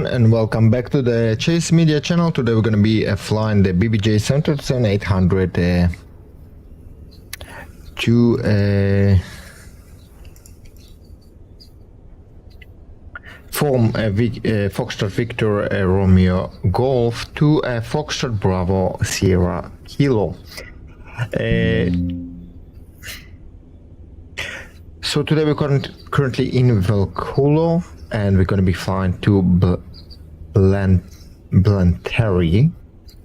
everyone, and welcome back to the Chase Media channel. Today we're going to be flying the BBJ2 800 to from Foxtrot Victor Romeo Golf to Foxtrot Bravo Sierra Kilo. So today we're currently in Vilankulo, and we're going to be flying to Blantyre.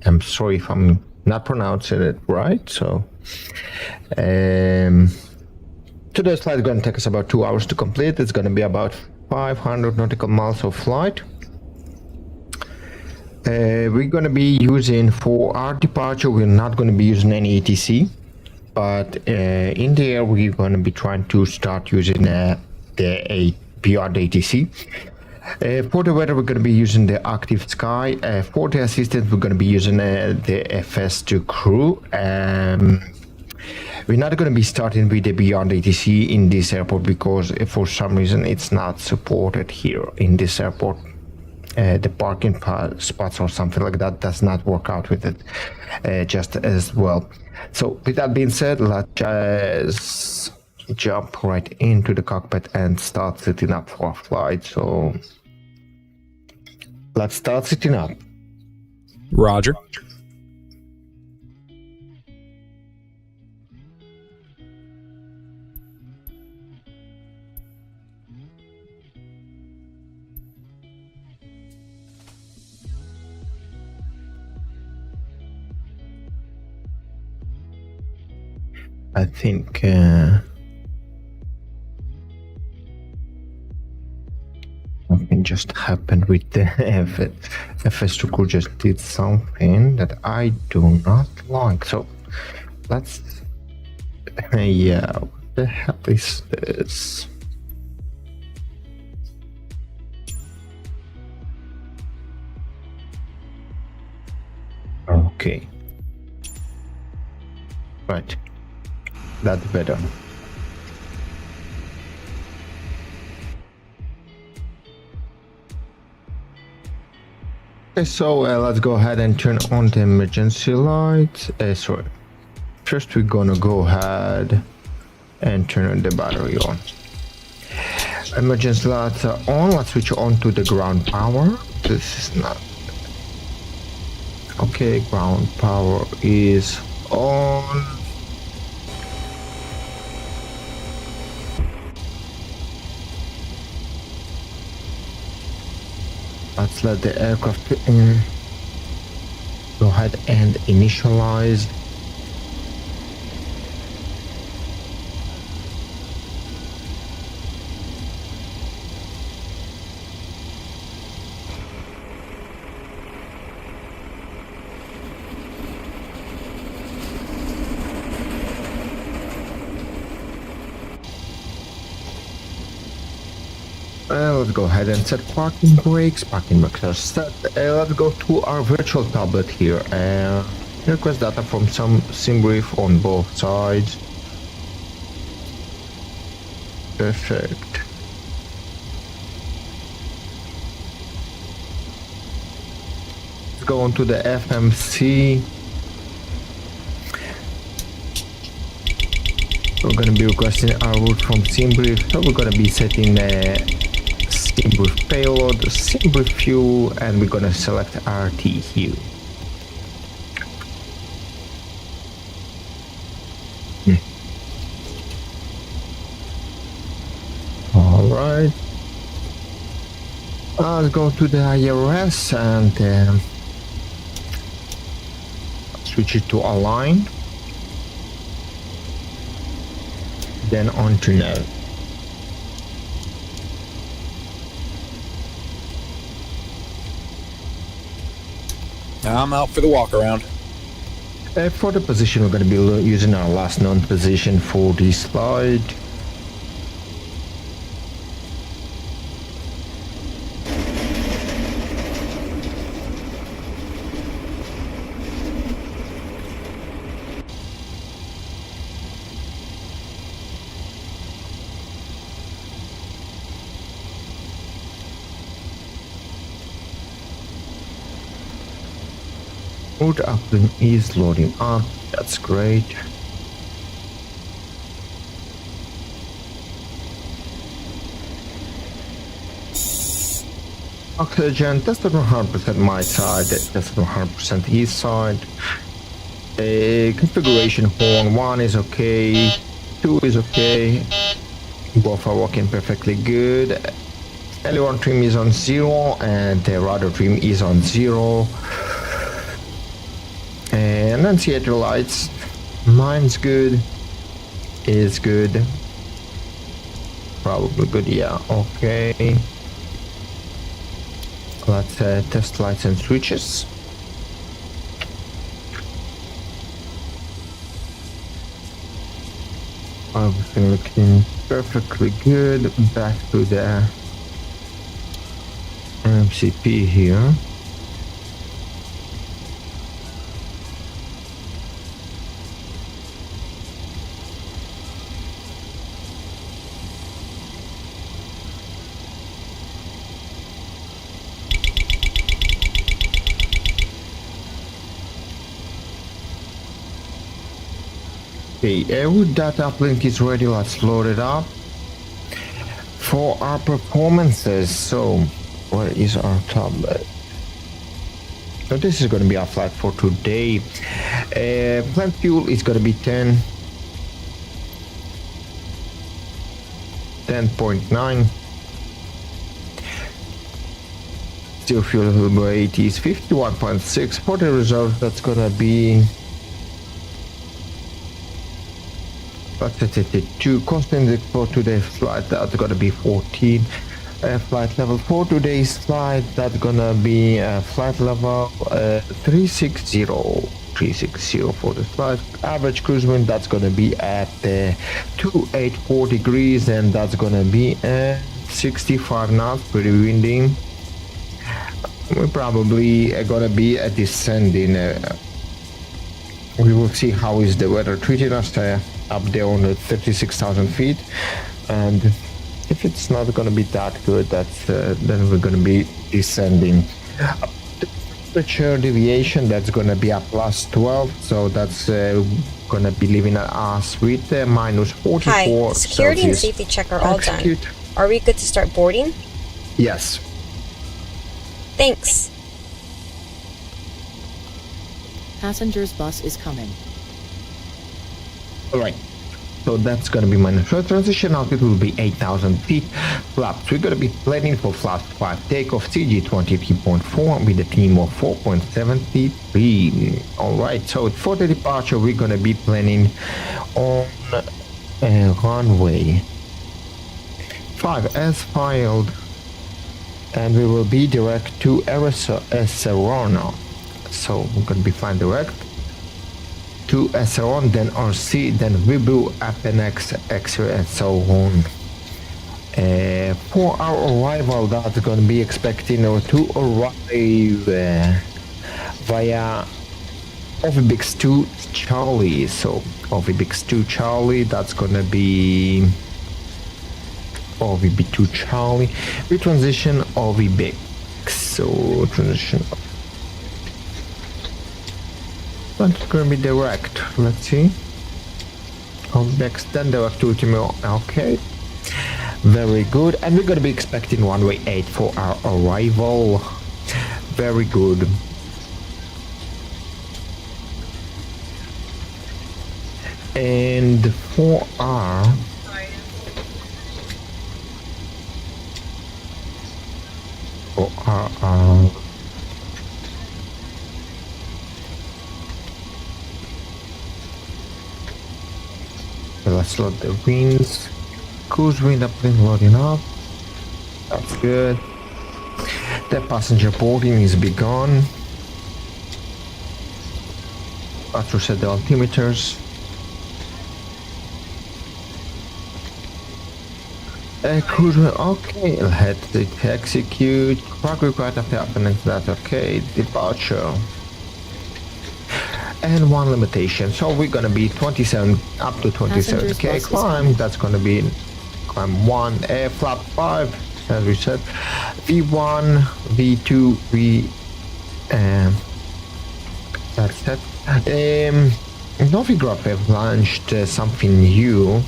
I'm sorry if I'm not pronouncing it right. So today's flight is going to take us about 2 hours to complete. It's going to be about 500 nautical miles of flight. We're going to be using, for our departure, we're not going to be using any ATC. But in the air, we're going to be trying to start using the BeyondATC. For the weather, we're going to be using the Active Sky. For the assistant, we're going to be using the FS2 crew. We're not going to be starting with the BeyondATC in this airport because for some reason it's not supported here in this airport. The parking spots or something like that does not work out with it just as well. So with that being said, let's jump right into the cockpit and start setting up for our flight. So let's start setting up. Roger. I think something just happened with the FS2 crew. Just did something that I do not like. So let's yeah, what the hell is this? Okay, right. That's better. Okay, so let's go ahead and turn on the emergency lights. Sorry. First, we're gonna go ahead and turn on the battery on. Emergency lights are on. Let's switch on to the ground power. This is not okay. Ground power is on. Let's let the aircraft go ahead and initialize. Let's go ahead and set parking brakes. Parking brakes are set. Let's go to our virtual tablet here and request data from some sim brief on both sides. Perfect. Let's go on to the FMC. We're going to be requesting our route from sim brief. So we're going to be setting sim brief payload, sim brief fuel, and we're going to select RT here. All right. Let's go to the IRS and switch it to align. Then on to nav. I'm out for the walk around. For the position, we're going to be using our last known position for this slide. Route uplink is loading up. That's great. Oxygen tested 100% my side, tested 100% his side. Configuration horn 1 is okay, 2 is okay. Both are working perfectly good. Aileron trim is on 0 and the rudder trim is on 0. And annunciator lights, mine's good, is good, probably good, yeah, okay. Let's test lights and switches. Everything looking perfectly good. Back to the MCP here. Okay, with that uplink is ready, let's load it up for our performances. So, where is our tablet? So this is going to be our flight for today. Plant fuel is going to be 10.9. Still fuel rate is 51.6. For the reserve, that's going to be 2. Cost index for today's flight, that's gonna be 14. Flight level for today's flight, that's gonna be flight level 360 for the flight. Average cruise wind, that's gonna be at 284 degrees, and that's gonna be 65 knots, pretty windy. We're probably gonna be descending. We will see how is the weather treating us up there on the 36,000 feet, and if it's not going to be that good, that's then we're going to be descending. Temperature deviation, that's going to be a plus 12, so that's going to be leaving us with minus 44. Hi, security and safety check are all done. Are we good to start boarding? Yes. Thanks. Passengers bus is coming. Alright, so that's gonna be minus. So transition altitude will be 8,000 feet. Flaps, we're gonna be planning for flaps 5 takeoff, CG 23.4 with a team of 4.73. Alright, so for the departure, we're gonna be planning on runway 5 as filed, and we will be direct to Serrano. So we're gonna be flying direct to Serrano, then RC, then Vibu, Apenex, X-ray, and so on. For our arrival, that's gonna be expecting to arrive via OVBX2 Charlie. So OVBX2 Charlie, that's gonna be OVB2 Charlie. We transition OVBX. So transition. It's going to be direct. Let's see. OVBX, then direct to Timor. Okay. Very good. And we're going to be expecting runway 8 for our arrival. Very good. And for our let's load the winds. Cruise wind uplink loading up. That's good. The passenger boarding is begun. Let's reset the altimeters. Cruise wind, okay. Let's execute. Clock required after happening. That's okay. Departure. And one limitation, so we're gonna be 27 up to 27k climb. That's gonna be climb 1, flap 5, as we said, V1, V2, That's that. Novigraph have launched something new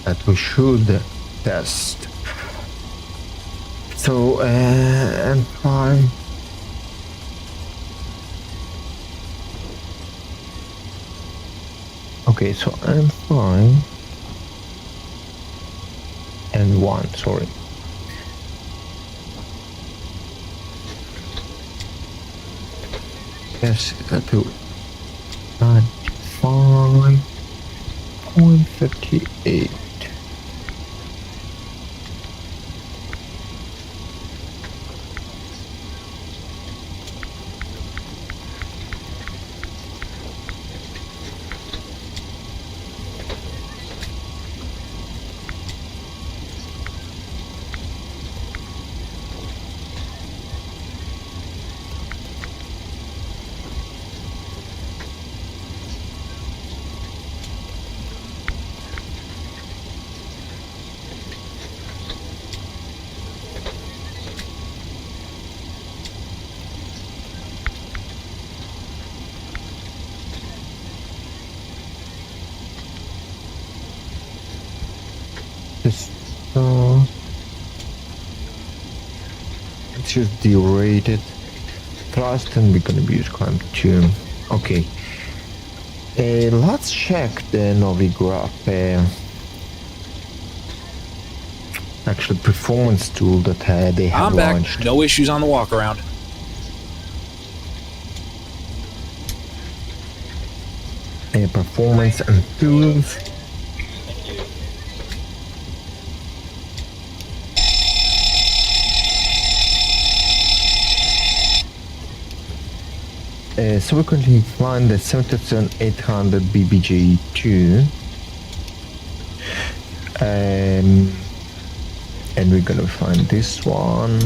that we should test. So, and fine. Okay, so I'm fine. And one, sorry. Yes, that do 95.58. Let's use the rated thrust and we're gonna use climb 2. Okay. Let's check the Novigraph actual performance tool that they have I'm back. launched. No issues on the walk around. Performance and tools. So we're going to find the 7800 BBJ2 and we're going to find this one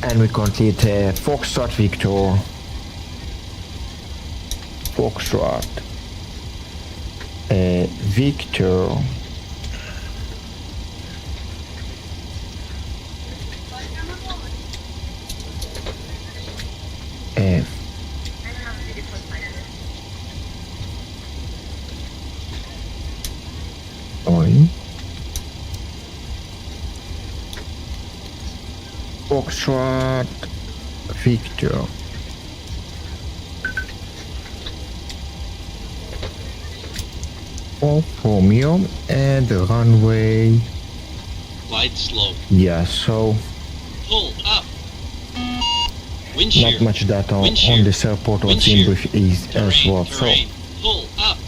and we complete Foxtrot Victor Foxtrot Victor Foxtrot Victor Romeo and the runway. Glide slow. Yeah, so Pull up. Wind shear. not much data on this airport Wind on shear. Zimbabwe is as Terrain, well. So terrain. Pull up.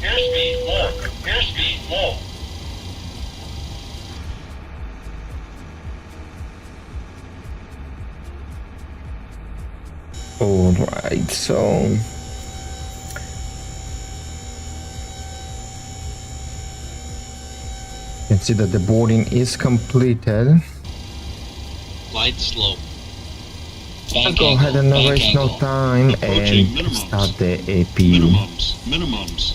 Airspeed low. Airspeed low. alright, so you can see that the boarding is completed. Glide slow. I'll go ahead and not waste no time Approaching and minimums. start the AP. Minimums. Minimums.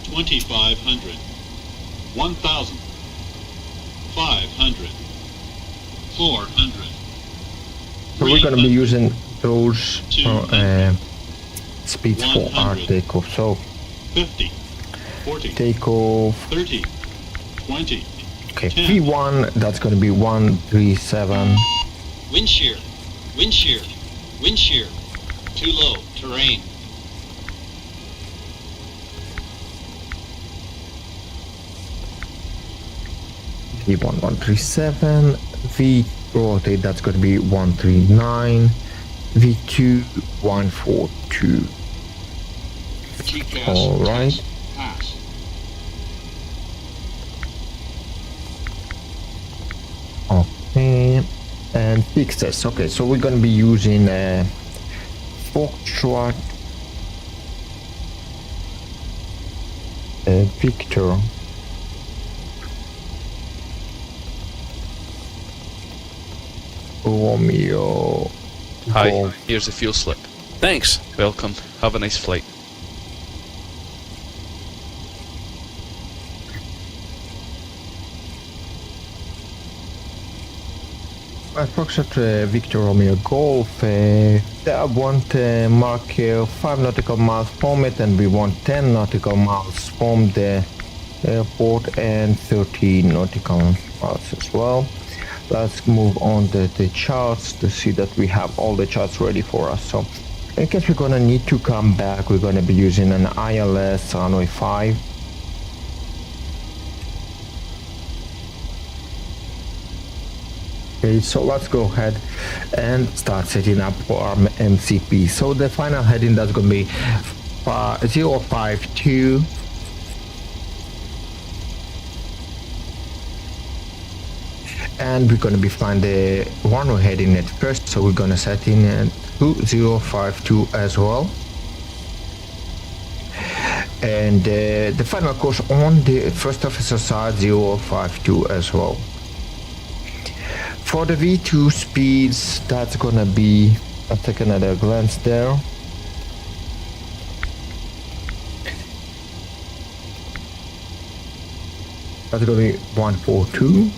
2,500. 1,000. 500. 400. So we're gonna be 300. using those 200. speeds for our 100. takeoff. So 50. 40. takeoff, 30. 20. okay, 10. V1, that's gonna be 137. Wind shear. Wind shear. Wind shear. Too low. Terrain. V1 137, V rotate, that's gonna be 139, V2 142. TCAS. All right. test, Pass. Okay, and fix this. Okay, so we're gonna be using Foxtrot Victor. Romeo. Hi, Golf. here's a fuel slip. Thanks. Welcome. Have a nice flight. Approximate Victor Romeo Golf. I want mark 5 nautical miles from it, and we want 10 nautical miles from the airport and 30 nautical miles as well. Let's move on to the charts to see that we have all the charts ready for us. So in case we're gonna need to come back, we're gonna be using an ILS runway 5. Okay, so let's go ahead and start setting up for our MCP. So the final heading, that's going to be 052. And we're going to be flying the runway heading at first, so we're going to set in at 2052 as well. And the final course on the first officer side, 052 as well. For the V2 speeds, that's gonna be, I'll take another glance there. That's gonna be 142.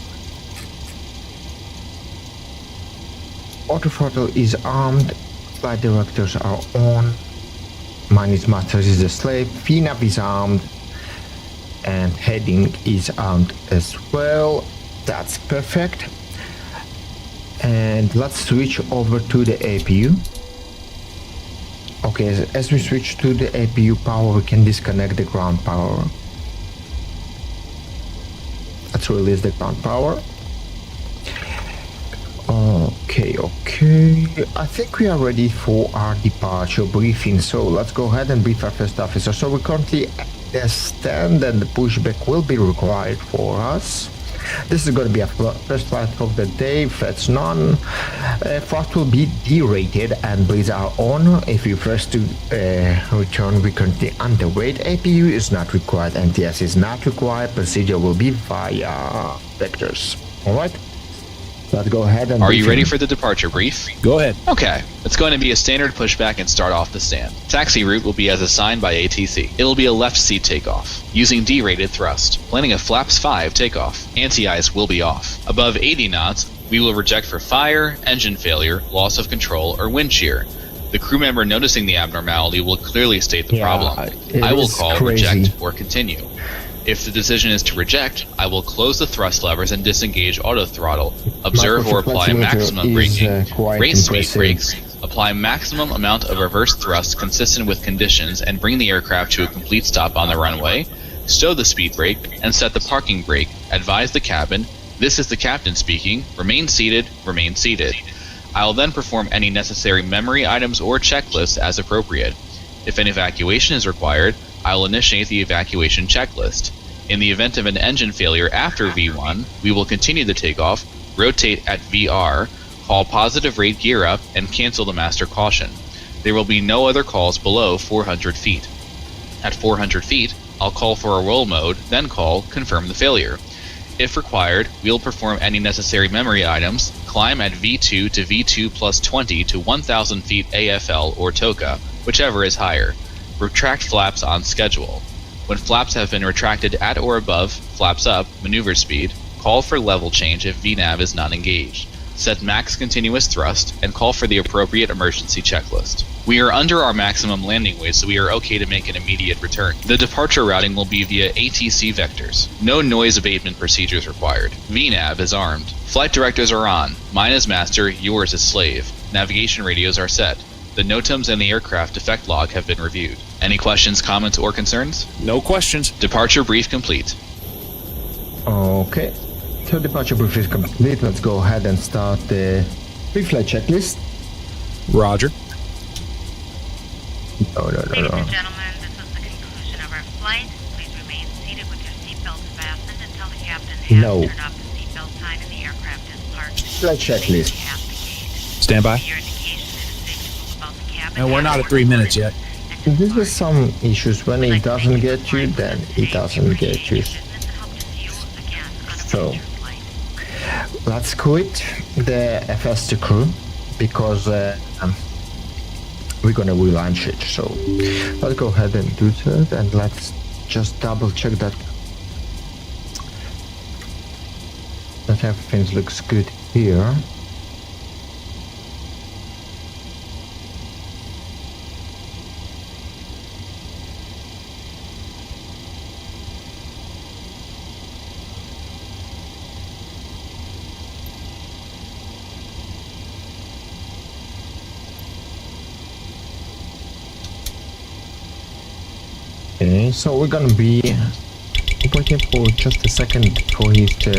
Auto throttle is armed, flight directors are on, mine is master is the slave, VNAV is armed, and heading is armed as well. That's perfect. And let's switch over to the APU. Okay, as we switch to the APU power, we can disconnect the ground power. Let's release the ground power. Okay, I think we are ready for our departure briefing, so let's go ahead and brief our first officer. So we currently at stand, and the pushback will be required for us. This is going to be a first flight of the day. Threats none. Thrust will be derated and blades are on. If you press to return, we currently underweight. APU is not required. NTS is not required. Procedure will be via vectors. Alright. Let's go ahead and... Are you ready for the departure brief? Go ahead. Okay, it's going to be a standard pushback and start off the stand. Taxi route will be as assigned by ATC. It'll be a left seat takeoff, using derated thrust. Planning a flaps 5 takeoff. Anti-ice will be off. Above 80 knots, we will reject for fire, engine failure, loss of control, or wind shear. The crew member noticing the abnormality will clearly state the problem. I will call reject or continue. If the decision is to reject, I will close the thrust levers and disengage auto throttle. Observe or apply maximum braking. Race speed brakes. Apply maximum amount of reverse thrust consistent with conditions and bring the aircraft to a complete stop on the runway. Stow the speed brake and set the parking brake. Advise the cabin. This is the captain speaking. Remain seated. Remain seated. I will then perform any necessary memory items or checklists as appropriate. If an evacuation is required, I will initiate the evacuation checklist. In the event of an engine failure after V1, we will continue the takeoff, rotate at VR, call positive rate gear up, and cancel the master caution. There will be no other calls below 400 feet. At 400 feet, I'll call for a roll mode, then call confirm the failure. If required, we'll perform any necessary memory items, climb at V2 to V2 plus 20 to 1000 feet AFL or TOCA, whichever is higher. Retract flaps on schedule. When flaps have been retracted at or above flaps up maneuver speed, call for level change if VNAV is not engaged. Set max continuous thrust and call for the appropriate emergency checklist. We are under our maximum landing weight, so we are okay to make an immediate return. The departure routing will be via ATC vectors. No noise abatement procedures required. VNAV is armed. Flight directors are on. Mine is master, yours is slave. Navigation radios are set. The NOTAMs and the aircraft defect log have been reviewed. Any questions, comments, or concerns? No questions. Departure brief complete. Okay, so departure brief is complete. Let's go ahead and start the pre-flight checklist. Roger. No. Ladies and gentlemen, this is the conclusion of our flight. Please remain seated with your seatbelts fastened until the captain has turned off the seatbelt sign and the aircraft is parked. Flight checklist. Stand by. Your indication it is safe to move about the cabin. And we're not at 3 minutes yet. This is some issues. When it doesn't get you, then it doesn't get you. So let's quit the FS2 crew because we're gonna relaunch it. So let's go ahead and do that, and let's just double check that everything looks good here. Okay, so we're gonna be waiting for just a second for it to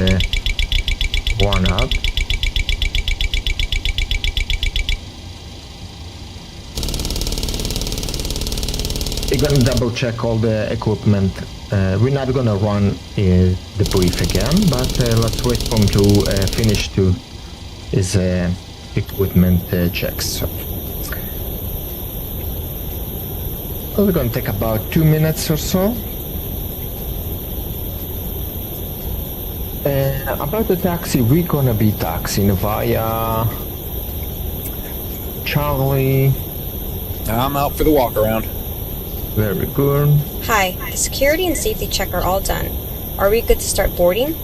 run up. We're gonna double check all the equipment. We're not gonna run the brief again, but let's wait for him to finish his equipment checks. So we're gonna take about 2 minutes or so. About the taxi, we're gonna be taxiing via Charlie. I'm out for the walk around. Very good. Hi, the security and safety check are all done. Are we good to start boarding?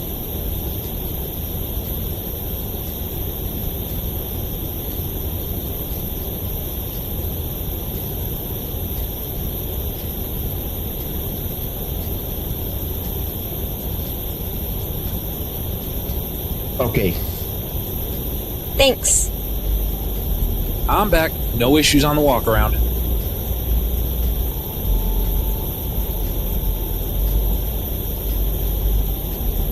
Okay. Thanks. I'm back. No issues on the walk around.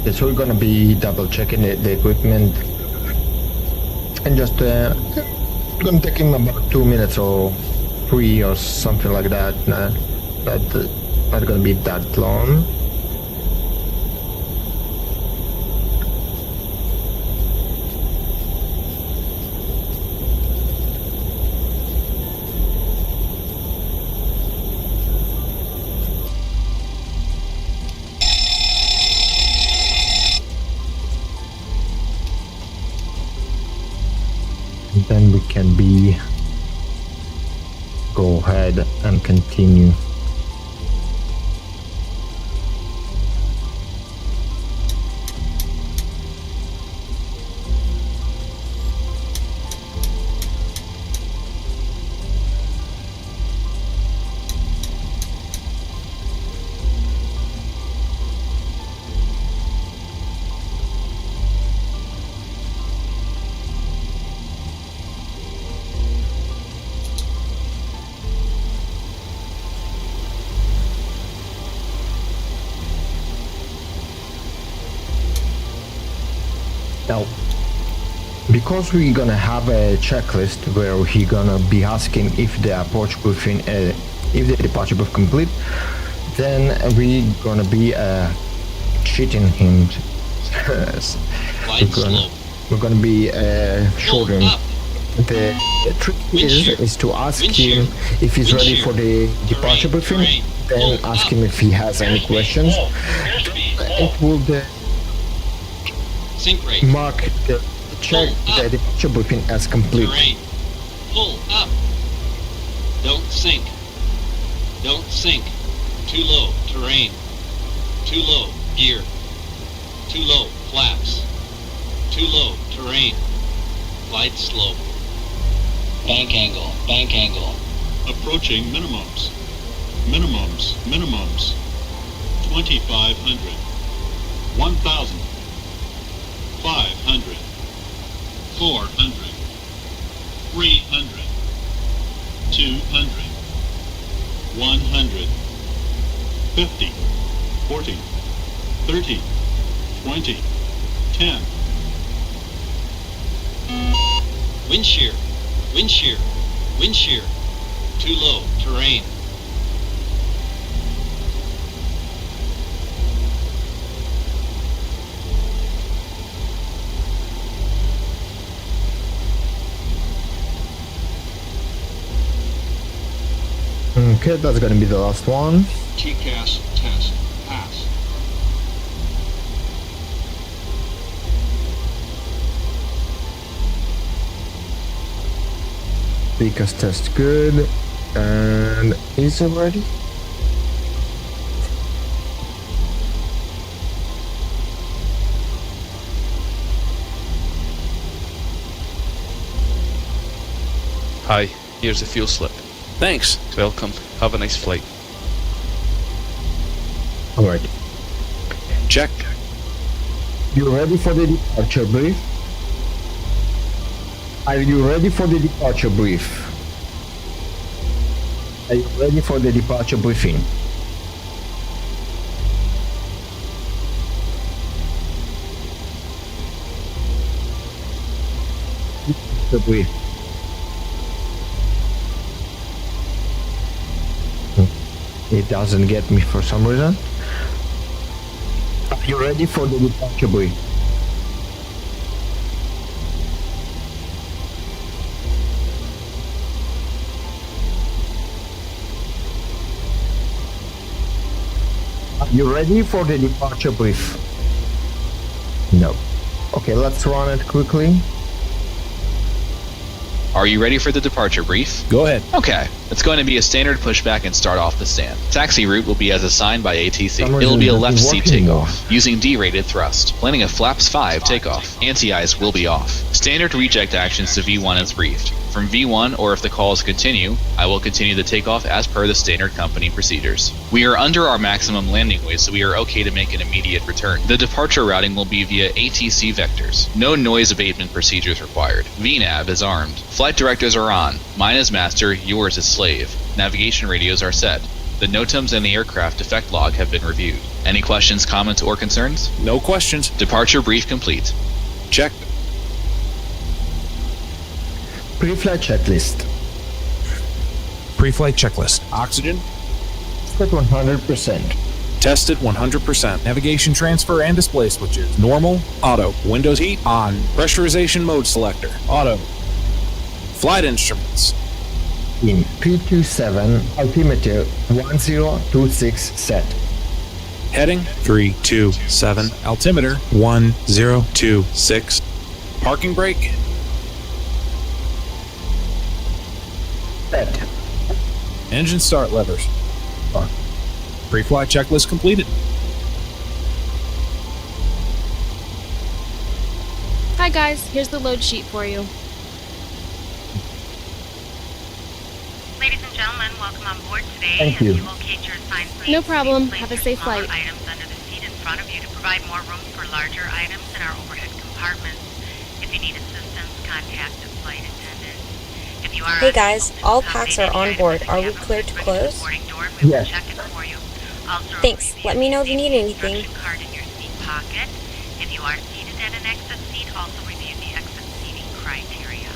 Okay, so we're gonna be double checking the equipment and just gonna take him about 2 minutes or 3 or something like that. Not gonna be that long. Then we can go ahead and continue. Now, because we're gonna have a checklist where he gonna be asking if the approach briefing, if the departure brief complete, then we gonna be cheating him. We're gonna be shorting. The trick is to ask him if he's ready for the departure briefing, then ask him if he has any questions. It will mark the departure briefing as complete. Terrain. Pull up. Don't sink. Don't sink. Too low. Terrain. Too low. Gear. Too low. Flaps. Too low. Terrain. Glide slope. Bank angle. Bank angle. Approaching minimums. Minimums. Minimums. 2,500. 1,000. 500. 400. 300. 200. 100. 50. 40. 30. 20. 10. Wind shear. Wind shear. Wind shear. Too low. Terrain. Okay, that's gonna be the last one. TCAS test. Pass. Because test good. And is it ready? Hi, here's a fuel slip. Thanks. Welcome. Have a nice flight. Alright. Check. You ready for the departure brief? Are you ready for the departure brief? Are you ready for the departure briefing? departure brief. It doesn't get me for some reason. Are you ready for the departure brief? Are you ready for the departure brief? No. Okay, let's run it quickly. Are you ready for the departure brief? Go ahead. Okay, it's going to be a standard pushback and start off the stand. Taxi route will be as assigned by ATC. Some It'll be a reason left it doesn't seat work anymore. takeoff, using D-rated thrust. Landing a flaps 5 takeoff. Anti-eyes will be off. Standard reject actions to V1 as briefed. From V1, or if the calls continue, I will continue the takeoff as per the standard company procedures. We are under our maximum landing weight, so we are okay to make an immediate return. The departure routing will be via ATC vectors. No noise abatement procedures required. VNAV is armed. Flight directors are on. Mine is master, yours is slave. Navigation radios are set. The NOTAMs and the aircraft defect log have been reviewed. Any questions, comments, or concerns? No questions. Departure brief complete. Check. Pre-flight checklist. Pre-flight checklist. Oxygen. Set 100%. Tested 100%. Navigation transfer and display switches. Normal. Auto. Windows heat. On. Pressurization mode selector. Auto. Flight instruments. In P27, altimeter 1026 set. Heading 327. Altimeter 1026. Parking brake. Set. Engine start levers. Pre-flight checklist completed. Hi guys, here's the load sheet for you. Ladies and gentlemen, welcome on board today. Thank you. As you locate your assigned seats, No problem. please Have a place safe your smaller flight. items under the seat in front of you to provide more room for larger items in our overhead compartments. If you need assistance, contact the flight attendant. If you are Hey unable guys, to all accommodate packs are any on items board. in the Are we cabin, clear to please ready close? the boarding door and we Yes. will check it for you. Also, Thanks. please Let me know if you review need the anything. instruction card in your seat pocket. If you are seated at an exit seat, also review the exit seating criteria.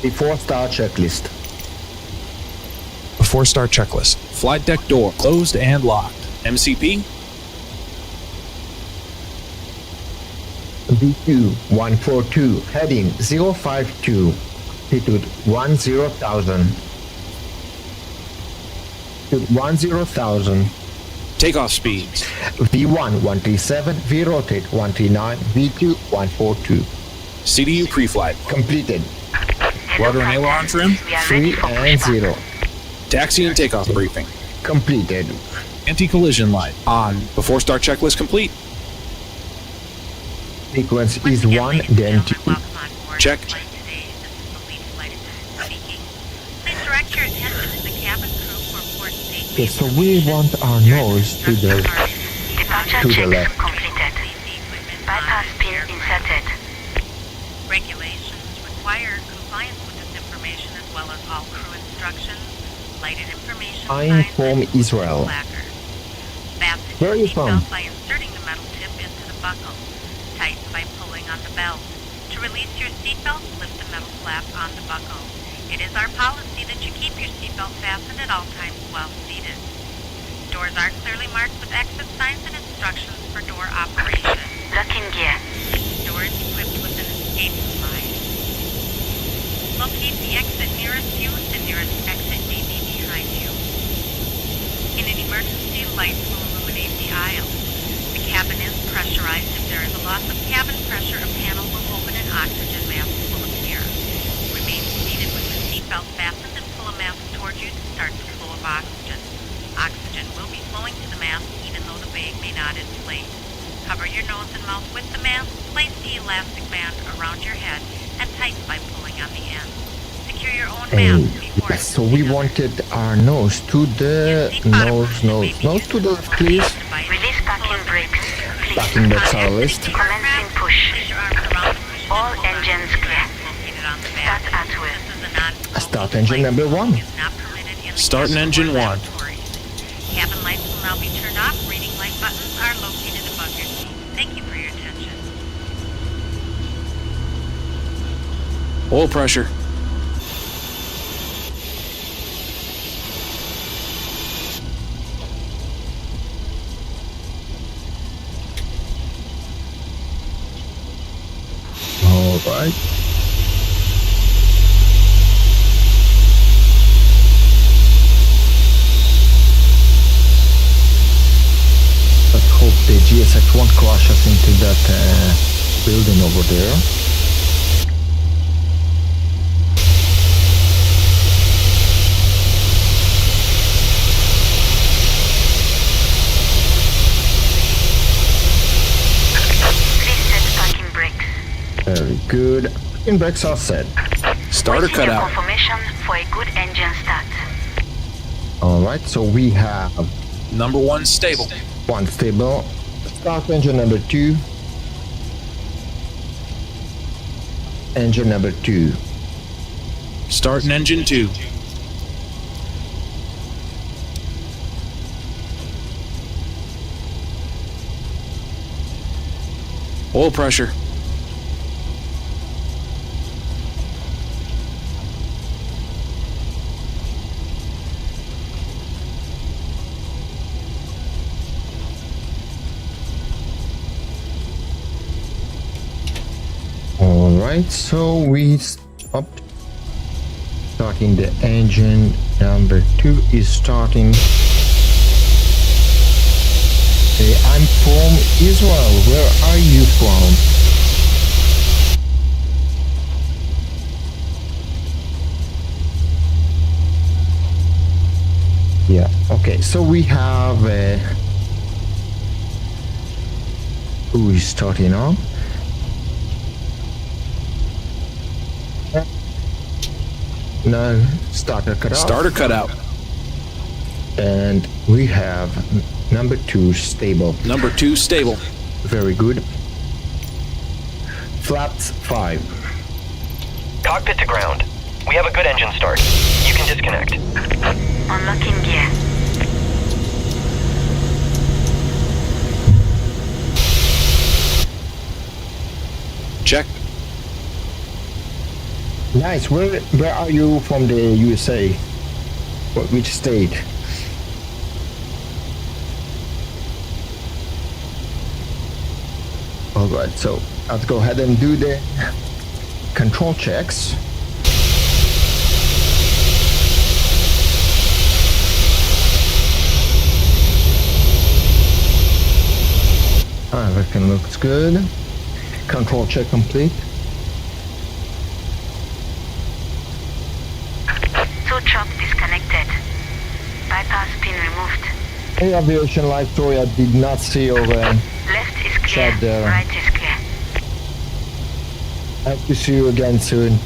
Before start checklist. Before start checklist. Flight deck door closed and locked. MCP. V2 142, heading 052, altitude 10,000. Altitude 10,000. Takeoff speeds. V1 137, V rotate 139, V2 142. CDU pre-flight. Completed. Rudder and aileron trim. 3 and 0. Taxi and takeoff briefing. Completed. Anti-collision light on. Before start checklist complete. Sequence Once is again, 1, ladies and then gentlemen, 2. welcome on board Check. the flight today. This is the lead flight attendant speaking. Please direct your attention to the cabin crew for port safety. Okay, so we want our nose to the Departure to the left. completed. Bypass pin inserted. Regulations require compliance with this information as well as all crew instructions, lighted information I signs, inform and Israel. placards. Fasten Where are you your seatbelt from? by inserting the metal tip into the buckle. Tighten by pulling on the belt. To release your seatbelt, lift the metal flap on the buckle. It is our policy that you keep your seatbelt fastened at all times while seated. Doors are clearly marked with exit signs and instructions for door operation. Lock in gear. Door is equipped with an escape slide. Locate the exit nearest you. The nearest exit may be behind you. In an emergency, lights will illuminate the aisle. The cabin is pressurized. If there is a loss of cabin pressure, a panel will open and oxygen masks will appear. Remain seated with the seatbelt fastened and pull a mask toward you to start the flow of oxygen. Oxygen will be flowing to the mask even though the bag may not inflate. Cover your nose and mouth with the mask. Place the elastic band around your head and tighten by pulling on the end. Secure your own mask before Yes, so we wanted our nose to the nose to the left, please. Release backing brakes. Backing brakes are list. Commencing push. All engines clear. Start at will. Start engine number 1. Starting engine 1. Cabin lights will now be turned off. Reading light buttons are located above your seat. Thank you for your attention. Oil pressure. All right. Let's hope the GSX won't crash us into that building over there. Very good. Parking brakes are set. Starter cut out. Confirmation for a good engine start. All right, so we have Number 1 stable. 1 stable. Start engine number 2. Engine number 2. Starting engine 2. Oil pressure. Alright, so we stopped. Starting the engine number 2 is starting. I'm from Israel. Where are you from? Yeah, okay, so we have who is starting on? No, starter cut off. Starter cut out. And we have number 2 stable. Number 2 stable. Very good. Flaps 5. Cockpit to ground. We have a good engine start. You can disconnect. Unlocking gear. Check. Nice. Where are you from the USA? Which state? Alright, so let's go ahead and do the control checks. Everything looks good. Control check complete. Two chops disconnected. Bypass pin removed. Hey, aviation life, sorry I did not see your Left is clear. chat there. Right is clear. I hope to see you again soon.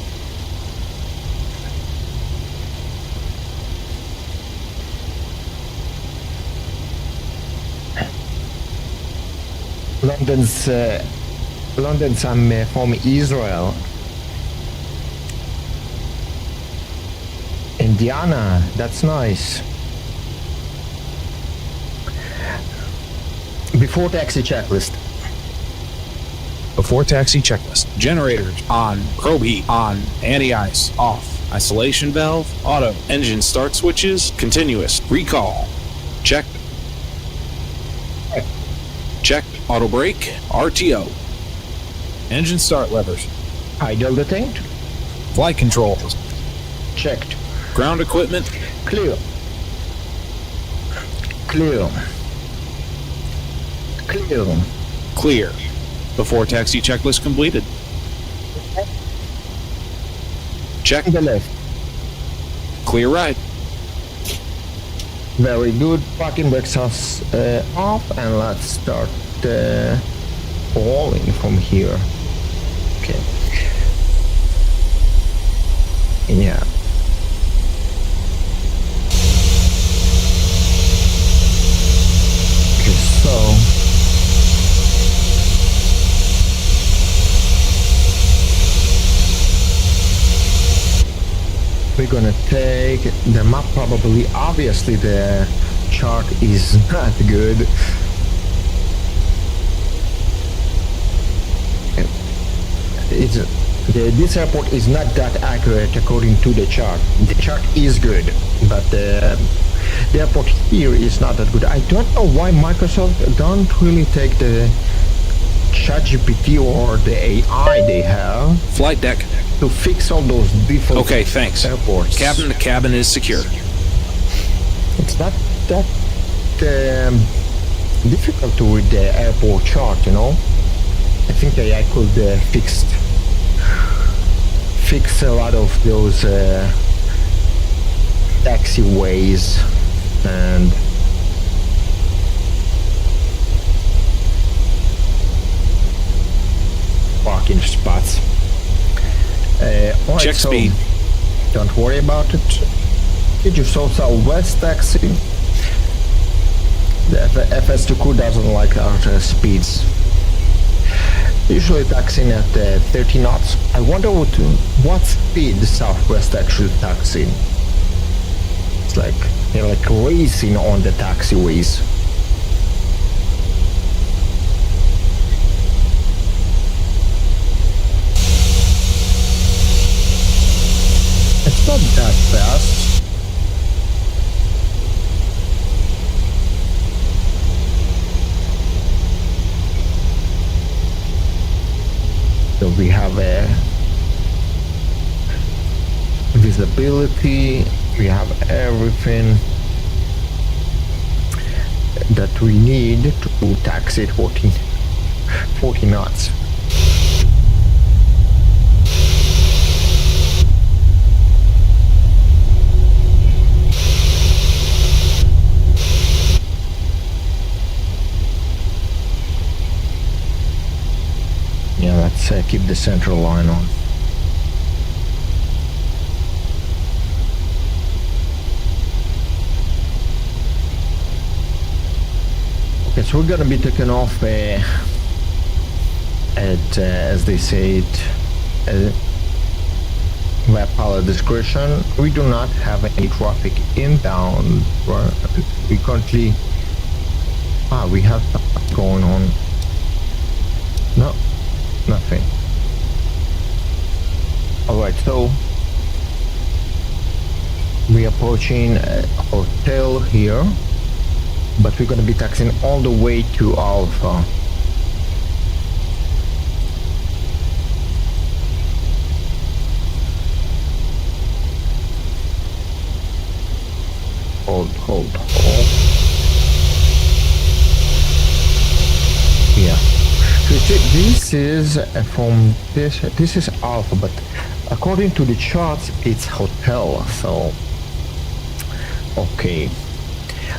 London's I'm from Israel. Indiana, that's nice. Before taxi checklist. Before taxi checklist. Generators on. Probe heat on. Anti-ice off. Isolation valve auto. Engine start switches continuous. Recall. Checked. Checked. Auto brake. RTO. Engine start levers. Idle detained. Flight controls. Checked. Ground equipment. Clear. Clear. Clear. Clear. Before taxi checklist completed. Check. The left. Clear right. Very good. Parking brakes are off, and let's start rolling from here. Okay. Yeah. Okay, so We're gonna take the map probably. Obviously the chart is not good. This airport is not that accurate according to the chart. The chart is good, but the airport here is not that good. I don't know why Microsoft don't really take the ChatGPT or the AI they have Flight deck. to fix all those default Okay, thanks. airports. Cabin to cabin is secure. It's not that difficult to read the airport chart, you know. I think AI could fix a lot of those taxiways and parking spots. All right, Check so speed. don't worry about it. Did you saw Southwest taxi? The FS2 crew doesn't like our speeds. Usually taxiing at 30 knots. I wonder what speed the Southwest actually taxiing. It's like they're like racing on the taxiways. It's not that fast. So we have a visibility, we have everything that we need to taxi at 40 knots. Yeah, let's keep the central line on. Okay, so we're gonna be taking off at, as they say it, via pilot discretion. We do not have any traffic inbound. We currently, we have stuff going on. No. Nothing. Alright, so we're approaching a hotel here, but we're going to be taxiing all the way to Alpha. Hold. Yeah. This is from this is Alpha, but according to the charts it's hotel. So okay,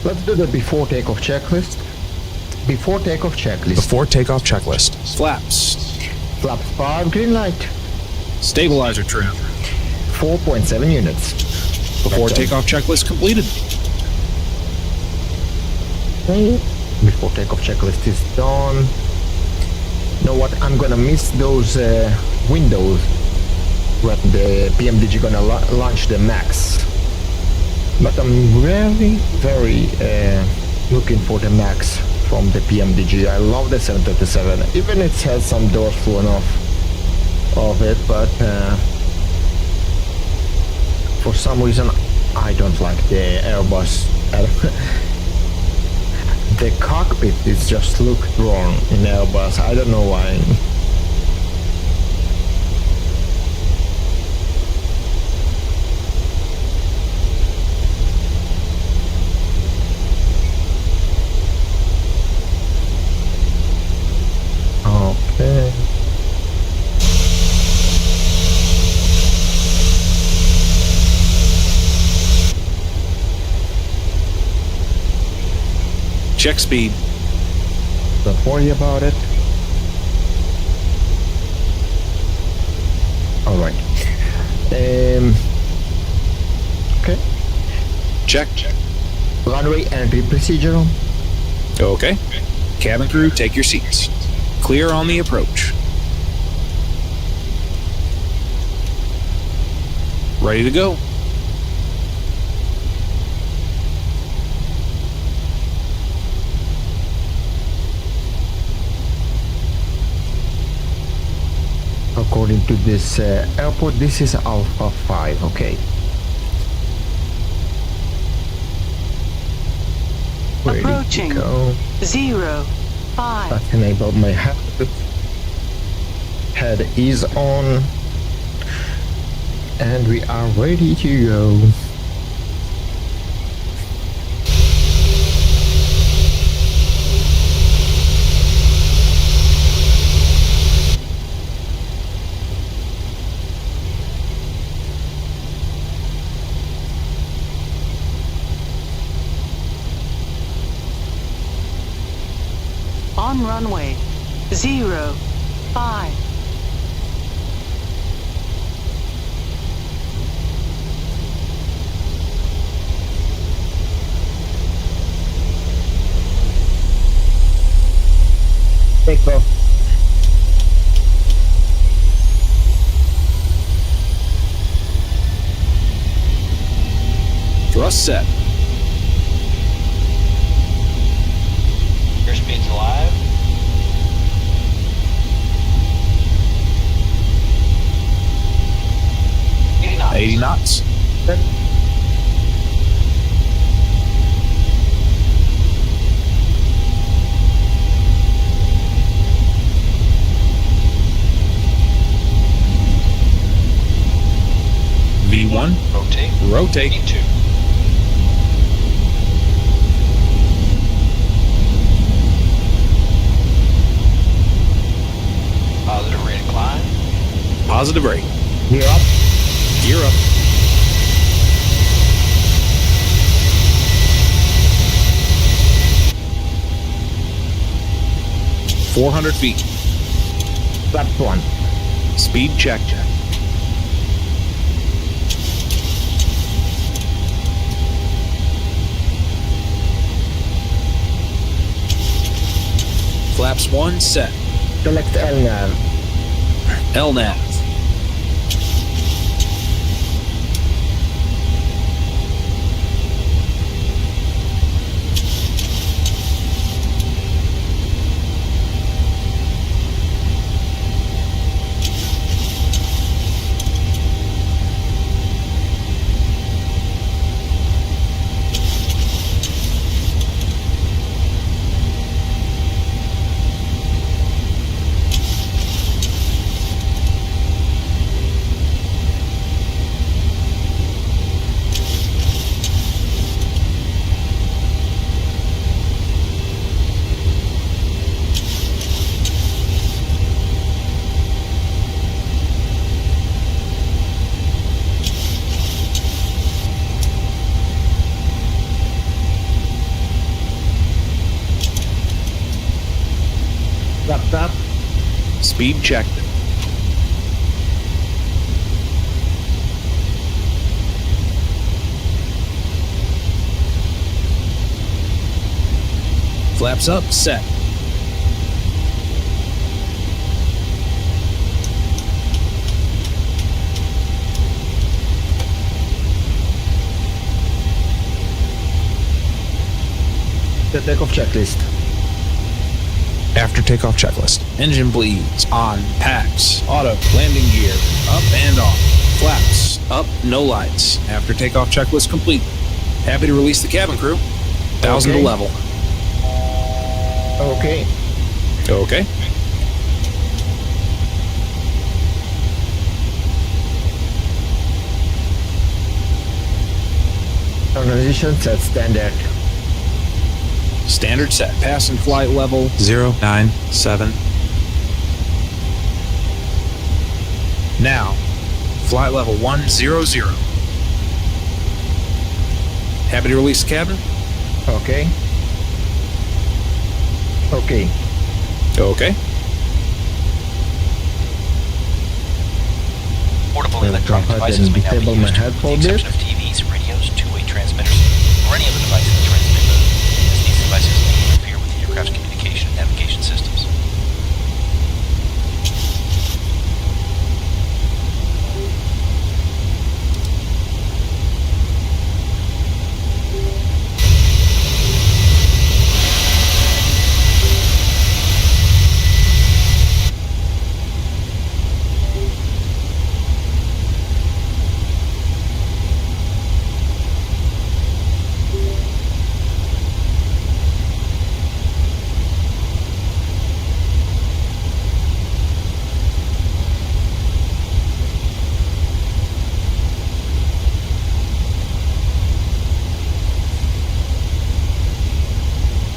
let's do the before takeoff checklist. Before takeoff checklist. Flaps 5, green light. Stabilizer trim. 4.7 units. Before takeoff checklist completed. Okay. Before takeoff checklist is done. You know what? I'm gonna miss those windows when the PMDG gonna launch the Max. But I'm very looking for the Max from the PMDG. I love the 737. Even it has some doors flown off of it, but for some reason I don't like the Airbus. The cockpit is just look wrong in Airbus. I don't know why. Okay. Check speed. Don't worry about it. All right. Okay. Check. Runway entry procedure. Okay. Cabin crew, take your seats. Clear on the approach. Ready to go. according to this airport, this is Alpha 5, okay. Ready Approaching to go. 05. Let's enable my head. Head is on. And we are ready to go. On runway 05. Take off. Thrust set. Airspeed's alive. knots. 80 knots. V1. Rotate. Rotate. V2. Positive rate of climb. Positive rate. Gear up. Gear up. .400 feet. Flaps 1. Speed check. Flaps 1 set. Select LNAV. LNAV. Flaps up. Speed check. Flaps up, set. The takeoff checklist. After takeoff checklist. Engine bleeds, on, packs, auto, landing gear, up and off. Flaps, up, no lights. After takeoff checklist complete. Happy to release the cabin crew. 1,000 to Okay. level. Okay. Okay. Transition set standard. Standard set. Passing flight level 097. Now, flight level 100. Happy to release the cabin? Okay. Okay. Okay. Portable Go electronic ahead devices and may now be disable my used, with the headphone exception of TVs, radios, two-way transmitters, or any other device that transmit data, as these devices may interfere with the aircraft's communication and navigation systems.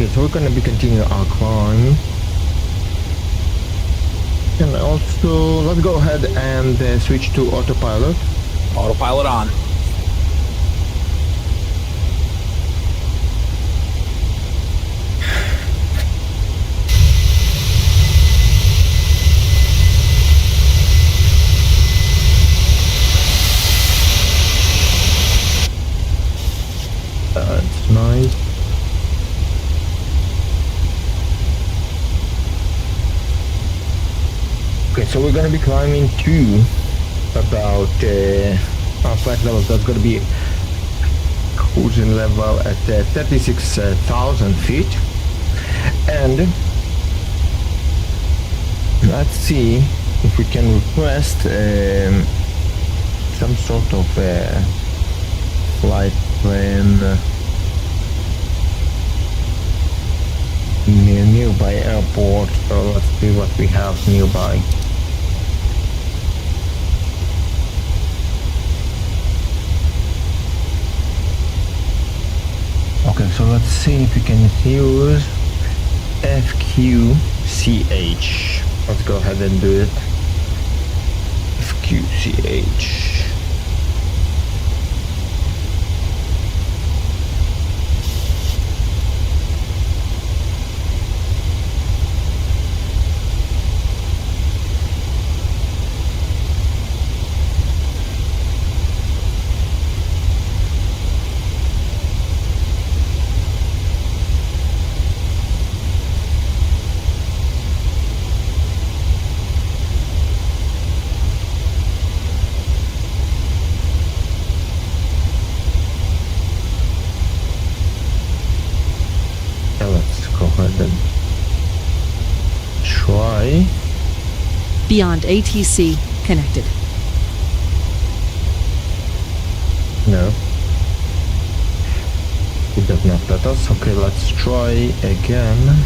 Okay, so we're gonna be continuing our climb. And also, let's go ahead and switch to autopilot. Autopilot on. That's nice. Okay, so we're gonna be climbing to about our flight level. That's gonna be cruising level at 36,000 feet, and let's see if we can request some sort of flight plan nearby airport. So let's see what we have nearby. Okay, so let's see if we can use FQCH. Let's go ahead and do it. FQCH. Try. BeyondATC connected. No. It does not let us. Okay, let's try again.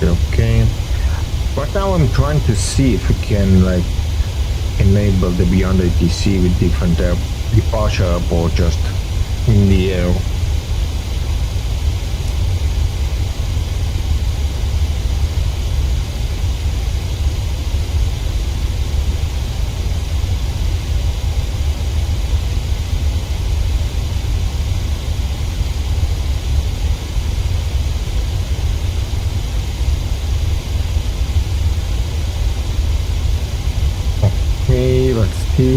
Okay. Right now I'm trying to see if we can like enable the BeyondATC with different departure or just in the air. Okay, let's see.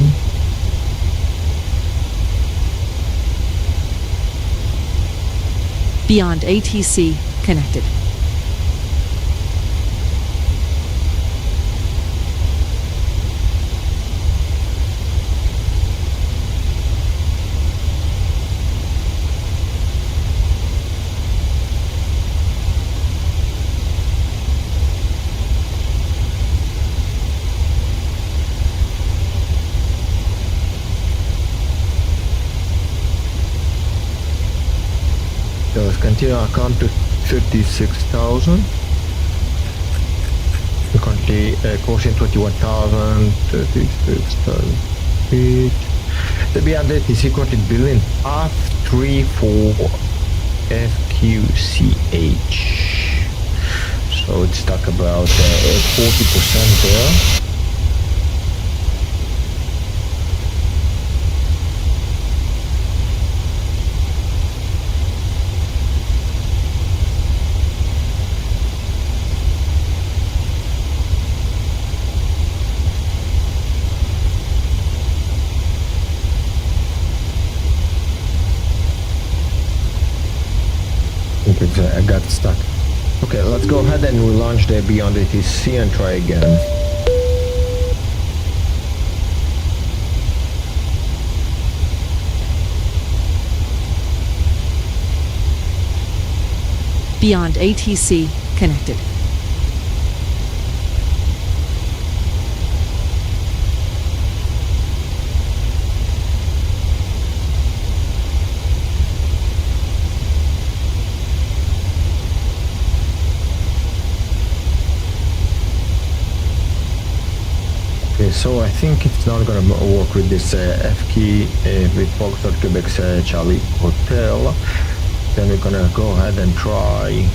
BeyondATC connected. So let's continue our count to 36,000. We're currently crossing 21,000, 36,000 feet. The BeyondATC currently building path 34 FQCH. So it's stuck about 40% there. I got stuck. Okay, let's go ahead and relaunch the BeyondATC and try again. BeyondATC connected. Okay, so I think it's not gonna work with this F key with Foxtrot Quebec's Charlie Hotel. Then we're gonna go ahead and try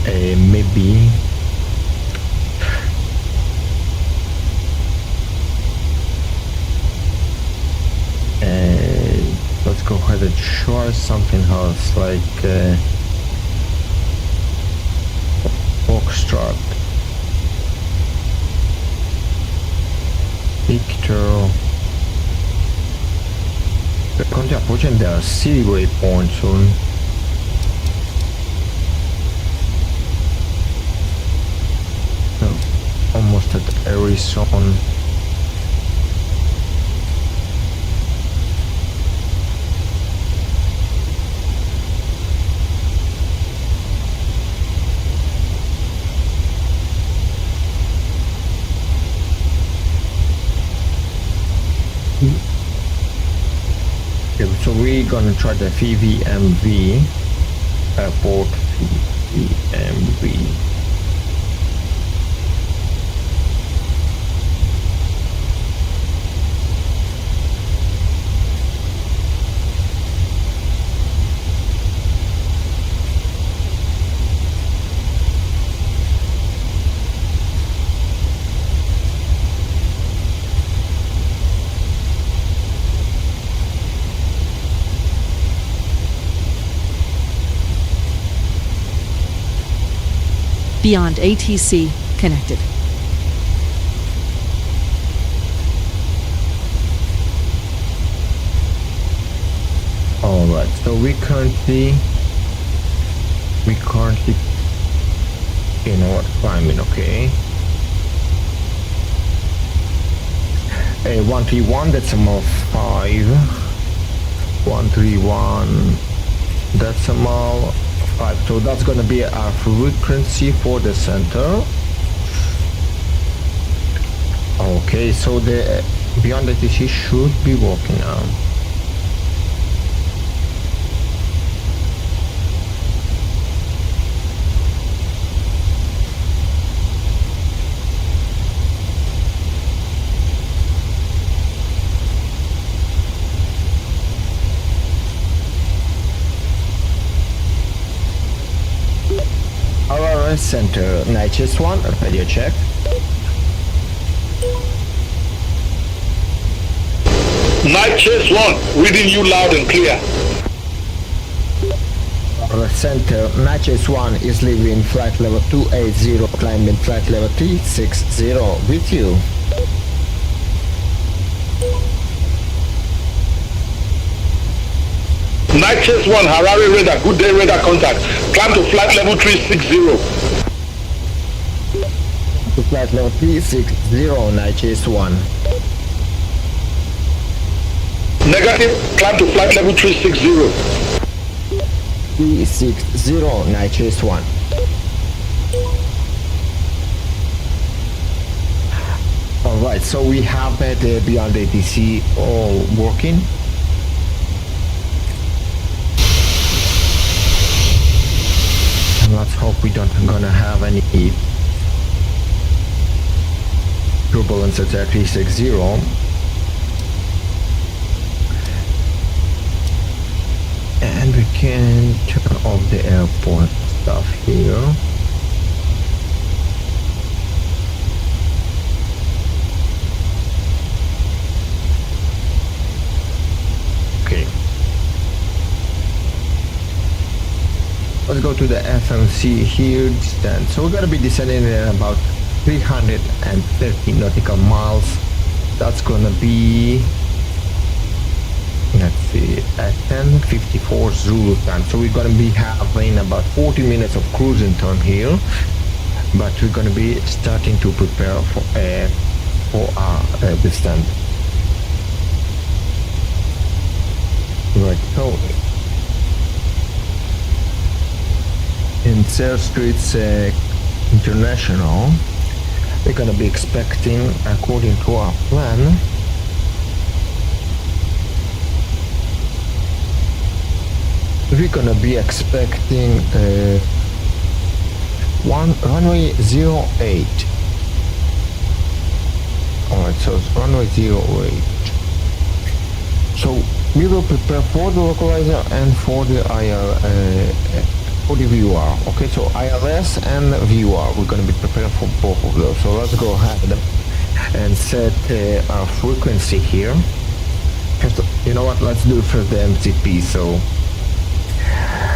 maybe let's go ahead and try something else like Foxtrot Victor. We're going to approach and there are city waypoint soon. So, almost at Arizona. Okay, so we're gonna try the VVMV airport. VVMV. BeyondATC connected. Alright, so we currently you know what, climbing, okay. 131 decimal 5, 131 decimal 5, so that's gonna be our frequency for the center. Okay, so the BeyondATC should be working now. Center, Nitrous 1, radio check. Nitrous 1, reading you loud and clear. Center, Nitrous 1 is leaving flight level 280, climbing flight level 360 with you. Nitrous 1, Harare radar, good day radar contact. Climb to flight level 360. To flight level 360, Nitrous 1. Negative, climb to flight level 360. 360, Nitrous 1. Alright, so we have the BeyondATC all working. And let's hope we don't gonna have any turbulence at 360. And we can turn off the airport stuff here. Okay. Let's go to the FMC here, distance. So we're gonna be descending at about 330 nautical miles. That's gonna be let's see, at 10:54 Zulu time. So we're gonna be having about 40 minutes of cruising time here, but we're gonna be starting to prepare for our descent. Right, so in Sales Streets International, we're gonna be expecting, according to our plan, we're gonna be expecting runway 08. Alright, so it's runway 08. So we will prepare for the localizer and for the for the VUR. Okay, so ILS and VUR, we're going to be preparing for both of those. So let's go ahead and set our frequency here. You know what, let's do first the MCP. So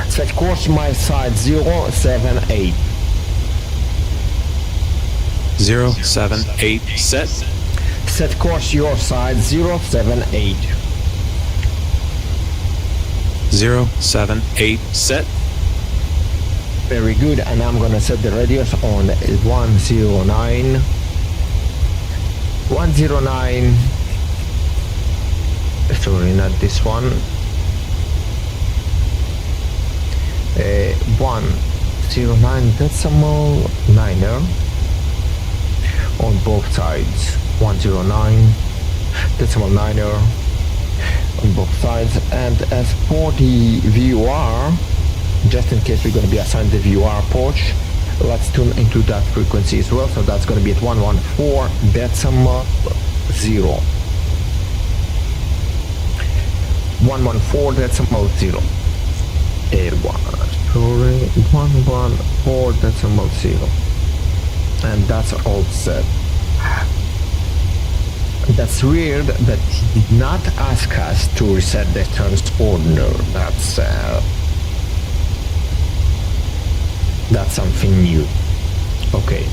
set course my side 078. 078 set. Set course your side 078. 078 set. Very good, and I'm gonna set the radius on 109. 109. Sorry, not this one. 109 decimal niner on both sides. 109 decimal niner on both sides. And as for the VUR, just in case we're going to be assigned the VUR porch, let's tune into that frequency as well. So that's going to be at 114 decimal 0. 114 decimal 0. 114 decimal 0. And that's all set. That's weird that he did not ask us to reset the transponder. That's something new. Okay,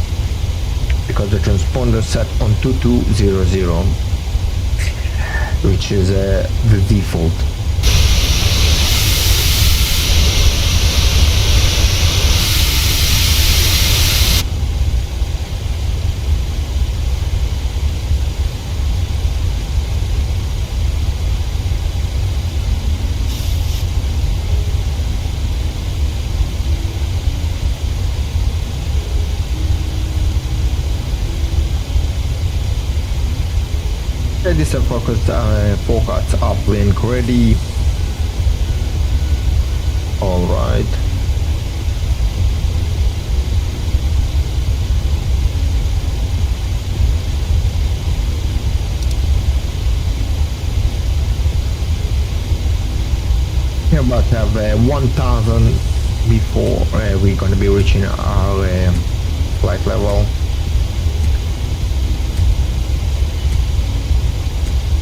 because the transponder set on 2200, which is the default. This is forecast uplink ready. All right. We're about to have 1,000 before we're going to be reaching our flight level.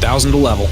1,000 to level.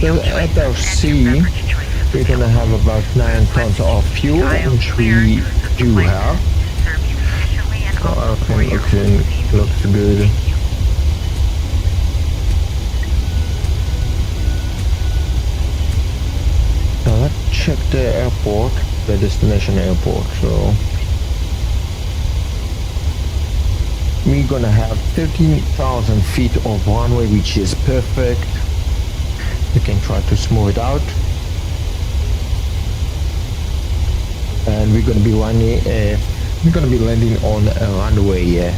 At our sea, we're gonna have about 9 tons of fuel, which we do have. Everything looks good. Now let's check the airport, the destination airport. So we're gonna have 13,000 feet of runway, which is perfect. You can try to smooth it out, and we're going to be running. We're going to be landing on runway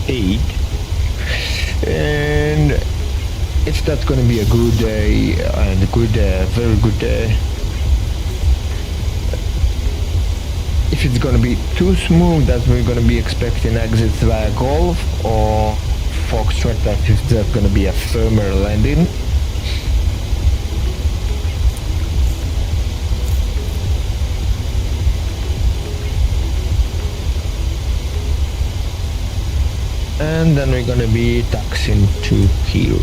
8, and if that's going to be a good day and a good, very good if it's gonna be too smooth that we're gonna be expecting exits via Golf or Foxtrot, that if there's gonna be a firmer landing. And then we're gonna be taxiing to here,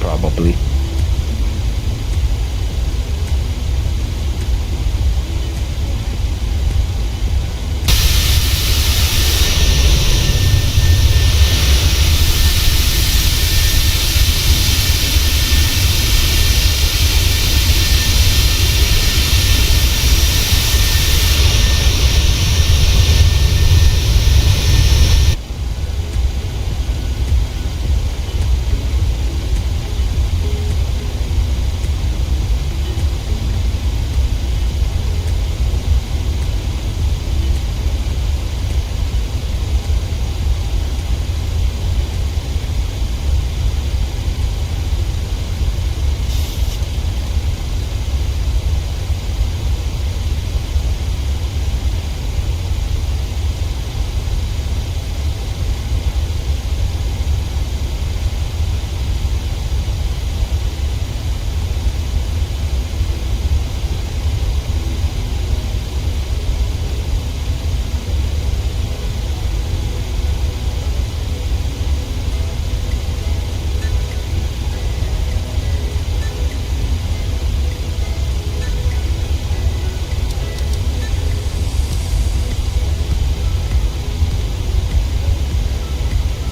probably.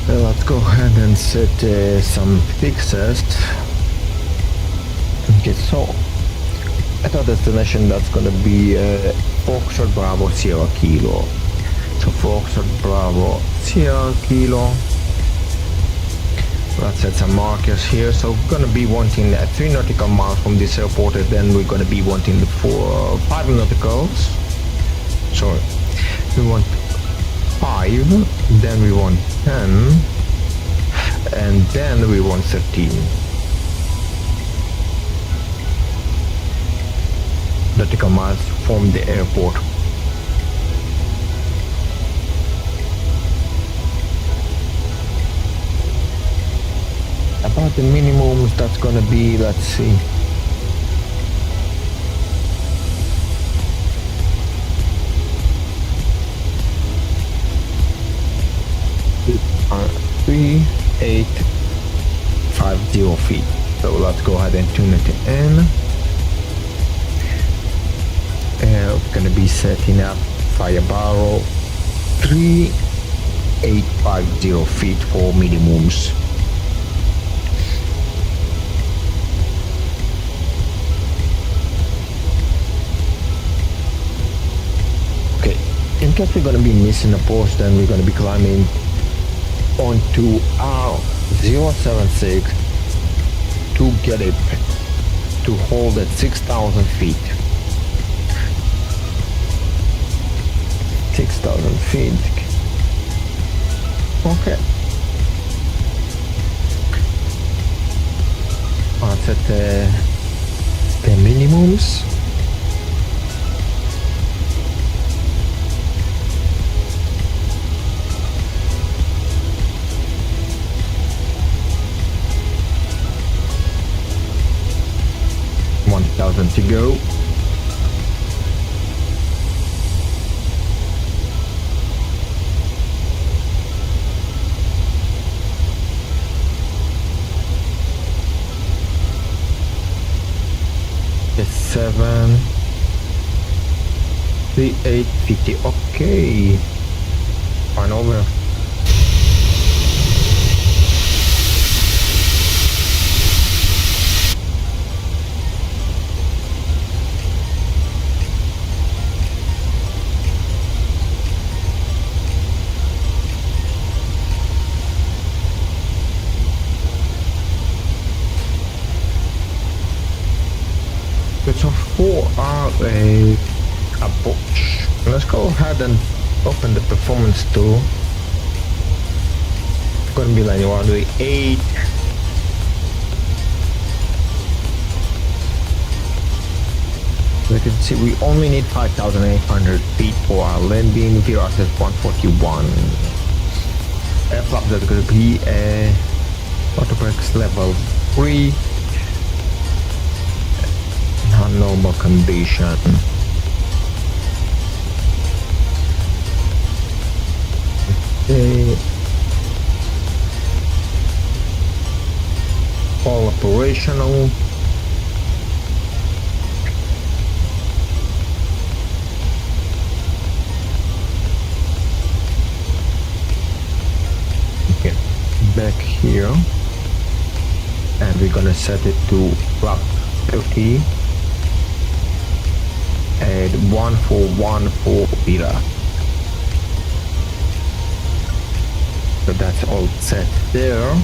Let's go ahead and set some fixes. Okay, so at our destination that's gonna be Foxtrot Bravo Sierra Kilo. So Foxtrot Bravo Sierra Kilo. Let's set some markers here. So we're gonna be wanting 3 nautical miles from this airport, and then we're gonna be wanting 5 nauticals. Sorry, we want 5, then we want 10, and then we want 13 nautical miles from the airport. About the minimums, that's gonna be, let's see, three, 850 feet. So let's go ahead and tune it in. We're gonna be setting up fire barrel 3850 feet for minimums. Okay, in case we're gonna be missing a post, then we're gonna be climbing onto our 076 to get it to hold at 6,000 feet. 6,000 feet. Okay. Let's set the minimums. To go. The 7 3850. Okay, fine over. So for our approach, let's go ahead and open the performance tool. It's going to be like runway 8. You can see we only need 5,800 feet for our landing. VRS at 141. Air flaps are going to be auto brakes level 3. Non-normal condition. Okay. All operational. Okay, back here, and we're gonna set it to flap 30 at 1414 beta. So that's all set there.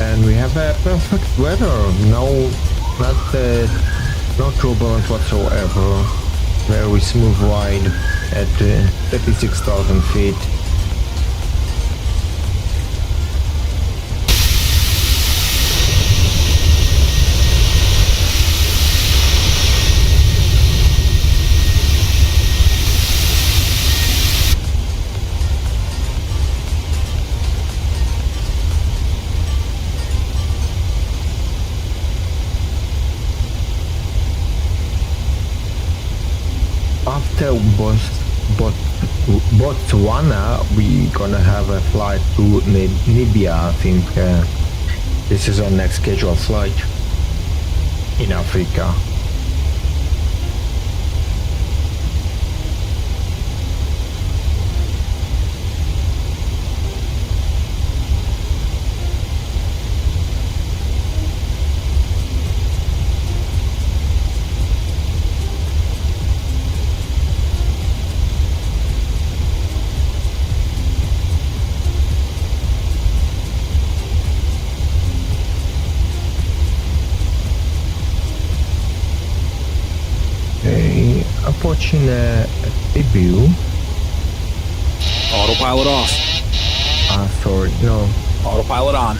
And we have a perfect weather. No turbulence whatsoever. Very smooth ride at 36,000 feet. After Botswana, we gonna have a flight to Namibia. I think this is our next scheduled flight in Africa. Approaching debut. Autopilot off. Sorry, no. Autopilot on.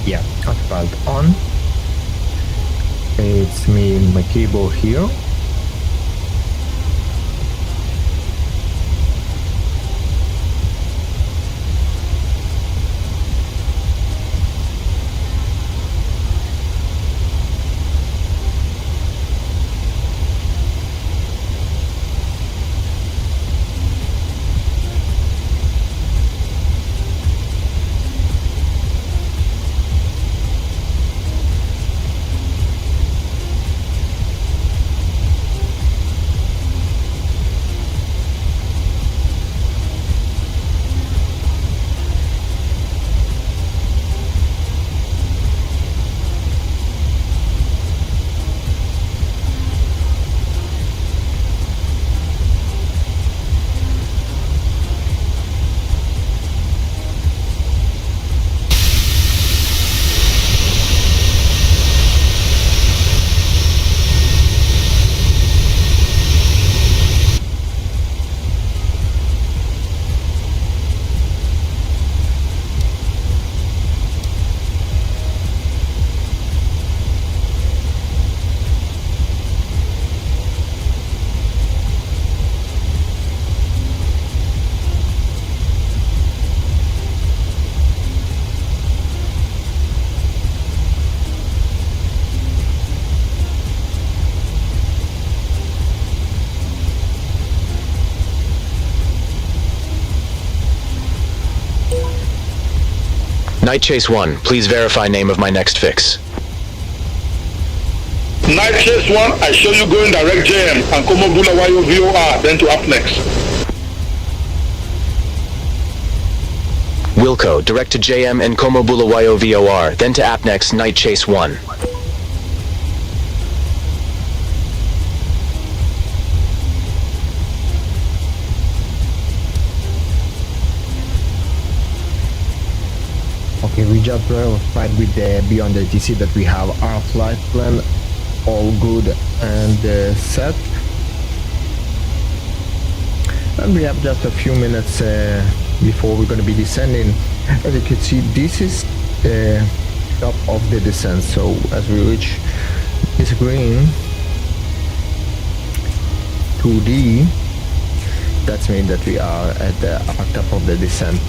Yeah, autopilot on. It's me and my keyboard here. Night Chase 1, please verify name of my next fix. Night Chase 1, I show you going direct JM and Bulawayo VOR, then to up next. Wilco, direct to JM and Bulawayo VOR, then to Apnex, Night Chase 1. Okay, we just verified with the BeyondATC that we have our flight plan all good and set. And we have just a few minutes before we're going to be descending. As you can see, this is the top of the descent. So as we reach this green 2D, that means that we are at the upper top of the descent.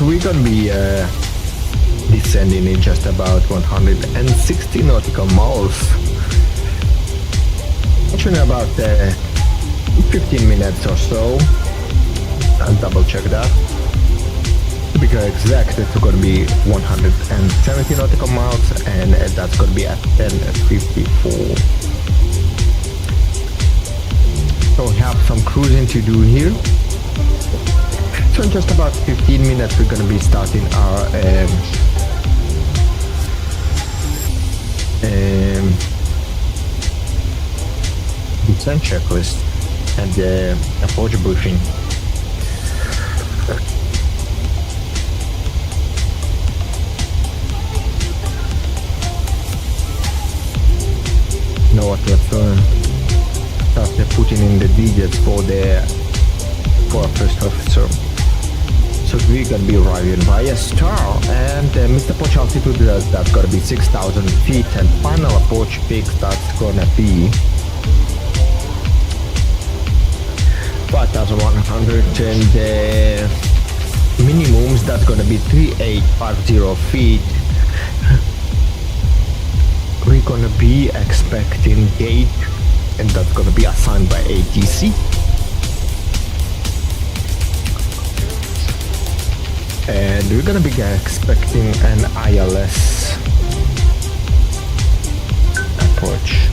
So we're gonna be descending in just about 160 nautical miles. Actually about 15 minutes or so. I'll double check that. To be exact, it's going to be 170 nautical miles, and that's going to be at 10:54. So we have some cruising to do here. So in just about 15 minutes, we're going to be starting our descent checklist and approach briefing. You know what, let's start putting in the digits for our first officer. So we're gonna be arriving via Star, and Mr. Approach altitude that's gonna be 6,000 feet, and final approach peak that's gonna be 5,100, and minimums that's gonna be 3,850 feet. We're gonna be expecting gate, and that's gonna be assigned by ATC. And we're gonna be expecting an ILS approach.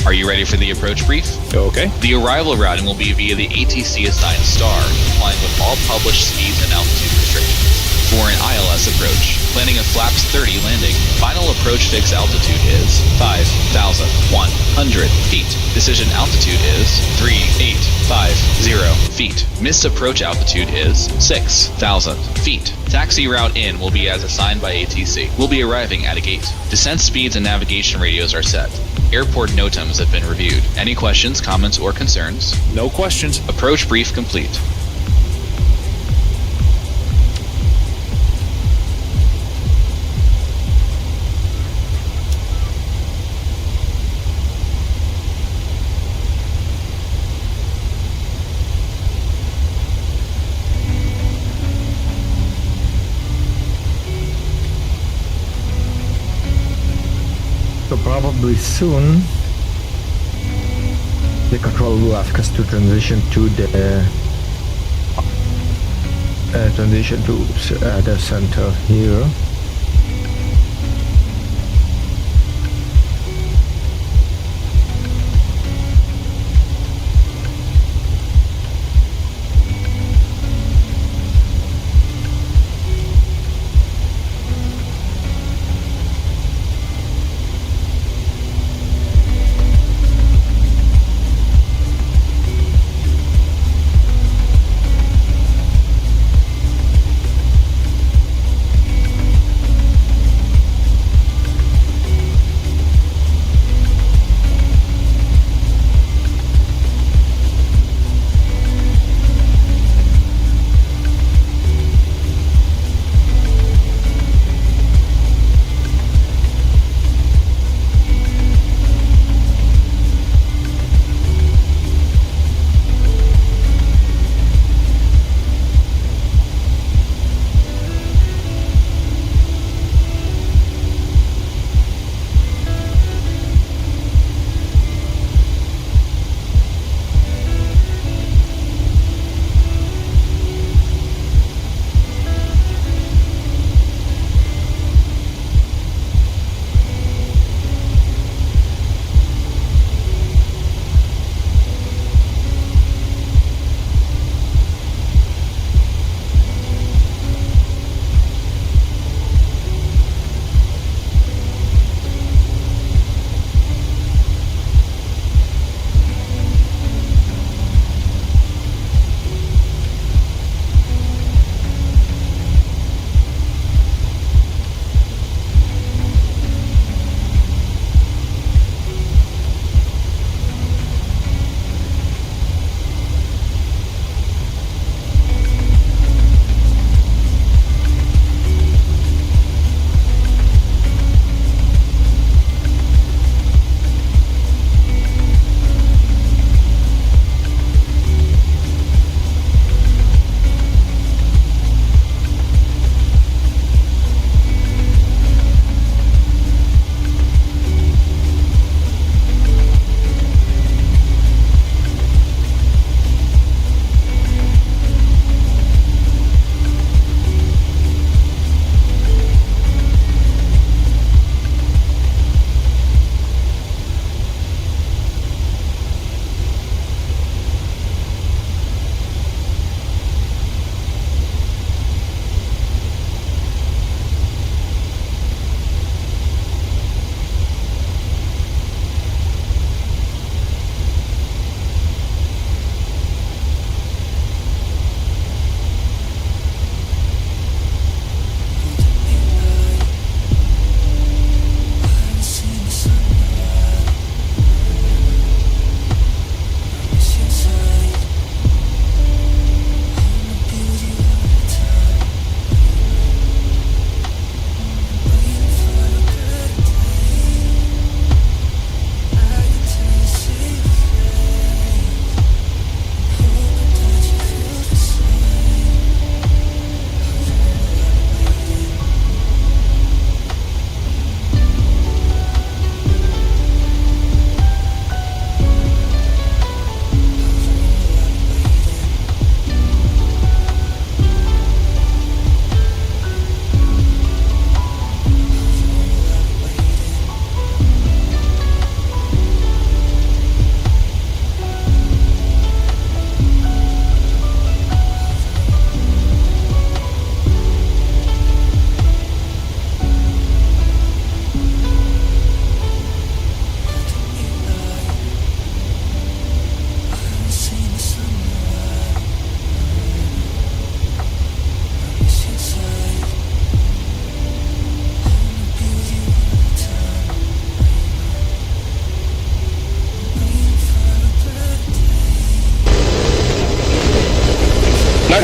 Are you ready for the approach brief? Okay. The arrival routing will be via the ATC assigned star, complying with all published speeds and altitude restrictions. For an ILS approach, planning a flaps 30 landing, final approach fix altitude is 5,100 feet. Decision altitude is 3,850 feet. Missed approach altitude is 6,000 feet. Taxi route in will be as assigned by ATC. We'll be arriving at a gate. Descent speeds and navigation radios are set. Airport NOTAMs have been reviewed. Any questions, comments, or concerns? No questions. Approach brief complete. So probably soon the control will ask us to transition to the center here.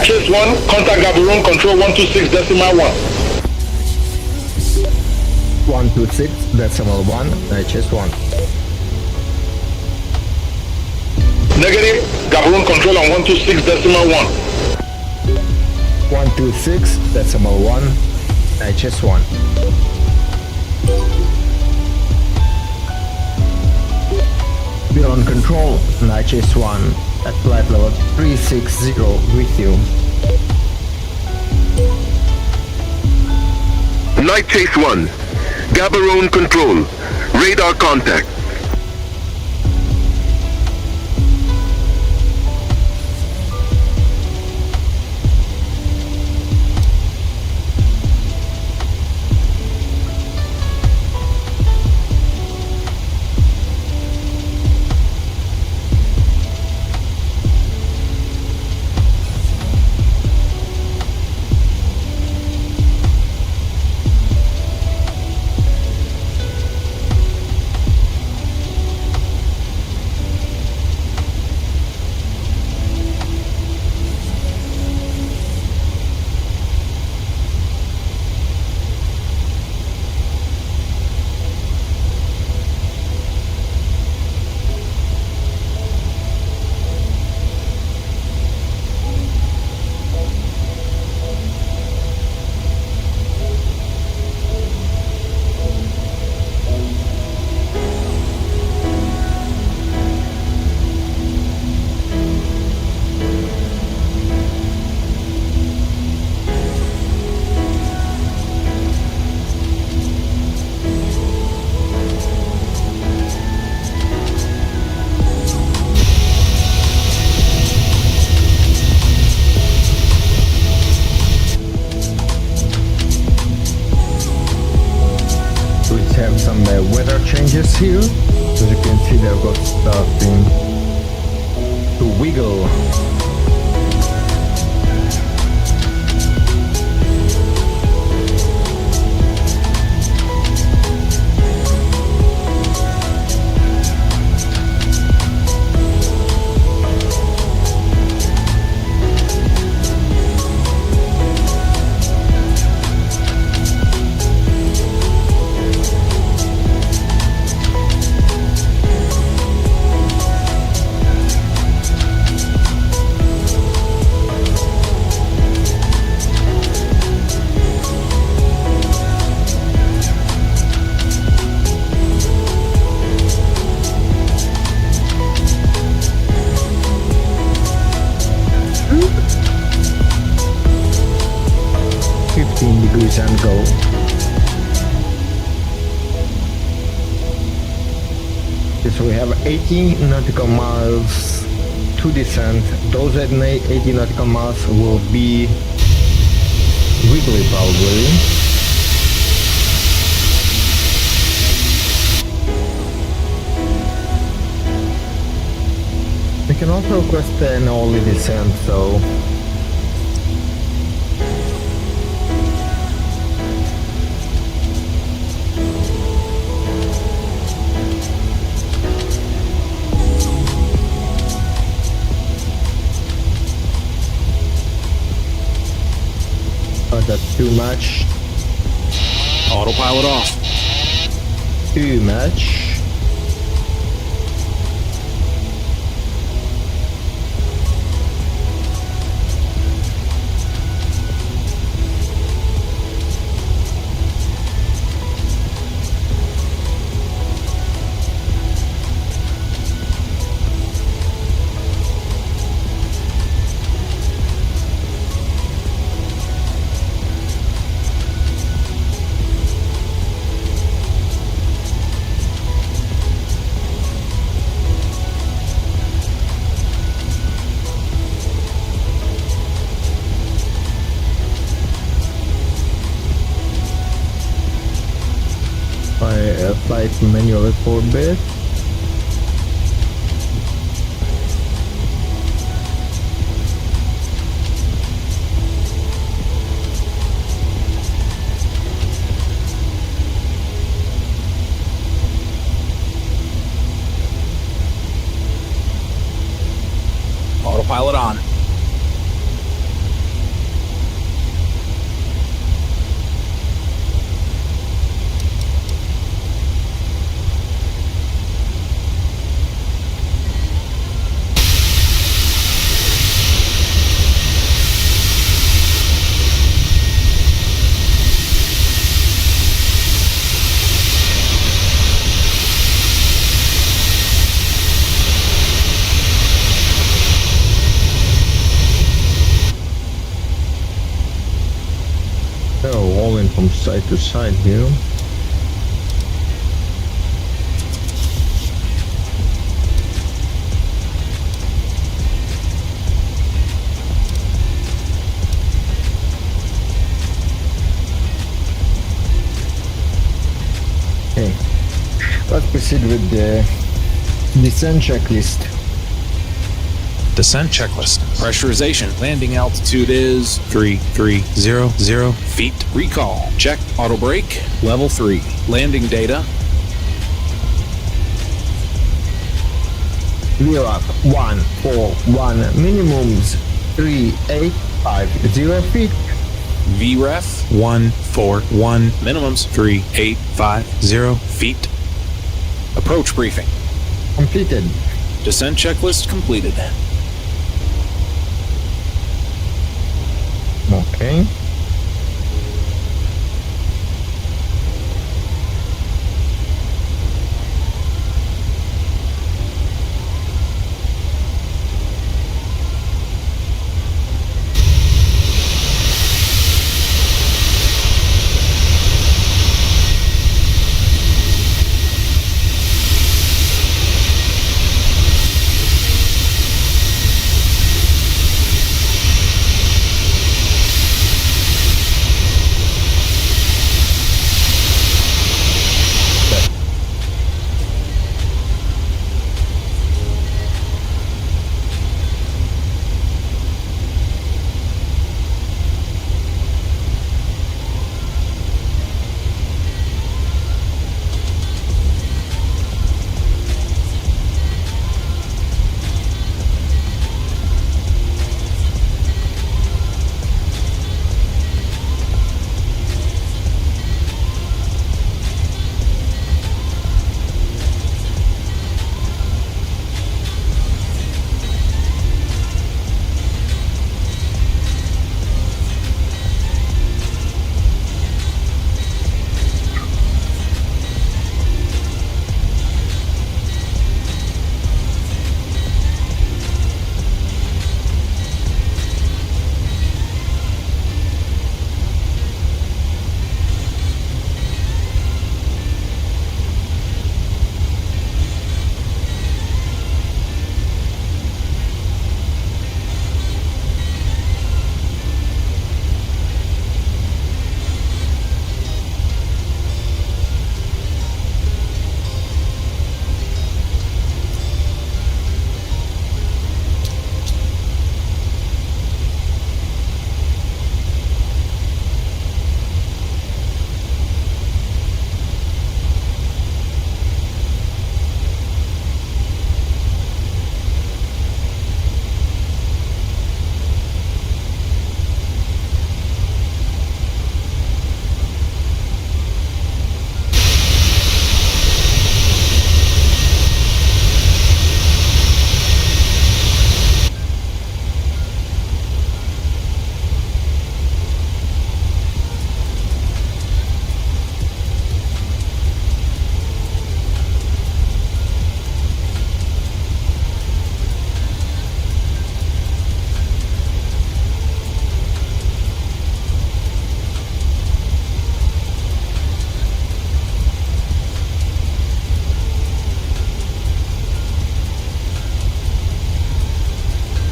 Night Chase 1, contact Gaborone control 126.1. 126.1, Night Chase 1. Negative, Gaborone control on 126.1. 126.1, Night Chase 1. Beyond control, Night Chase 1 at flight level 360 with you. Night Chase 1, Gaborone control, radar contact. Have some weather changes here. As you can see, they've got starting to wiggle. And go. So we have 80 nautical miles to descend. Those at 80 nautical miles will be wiggly probably. We can also request an early descent, so that's too much. Autopilot off. Too much. Flight manually for a bit. Autopilot on. from side to side here. Okay, let's proceed with the descent checklist. Descent checklist. Pressurization. Landing altitude is 3300 feet. Recall. Check. Auto brake. Level 3. Landing data. VRAP 141, minimums 3850 feet. VREF 141. Minimums 3850 feet. Approach briefing. Completed. Descent checklist completed. Okay.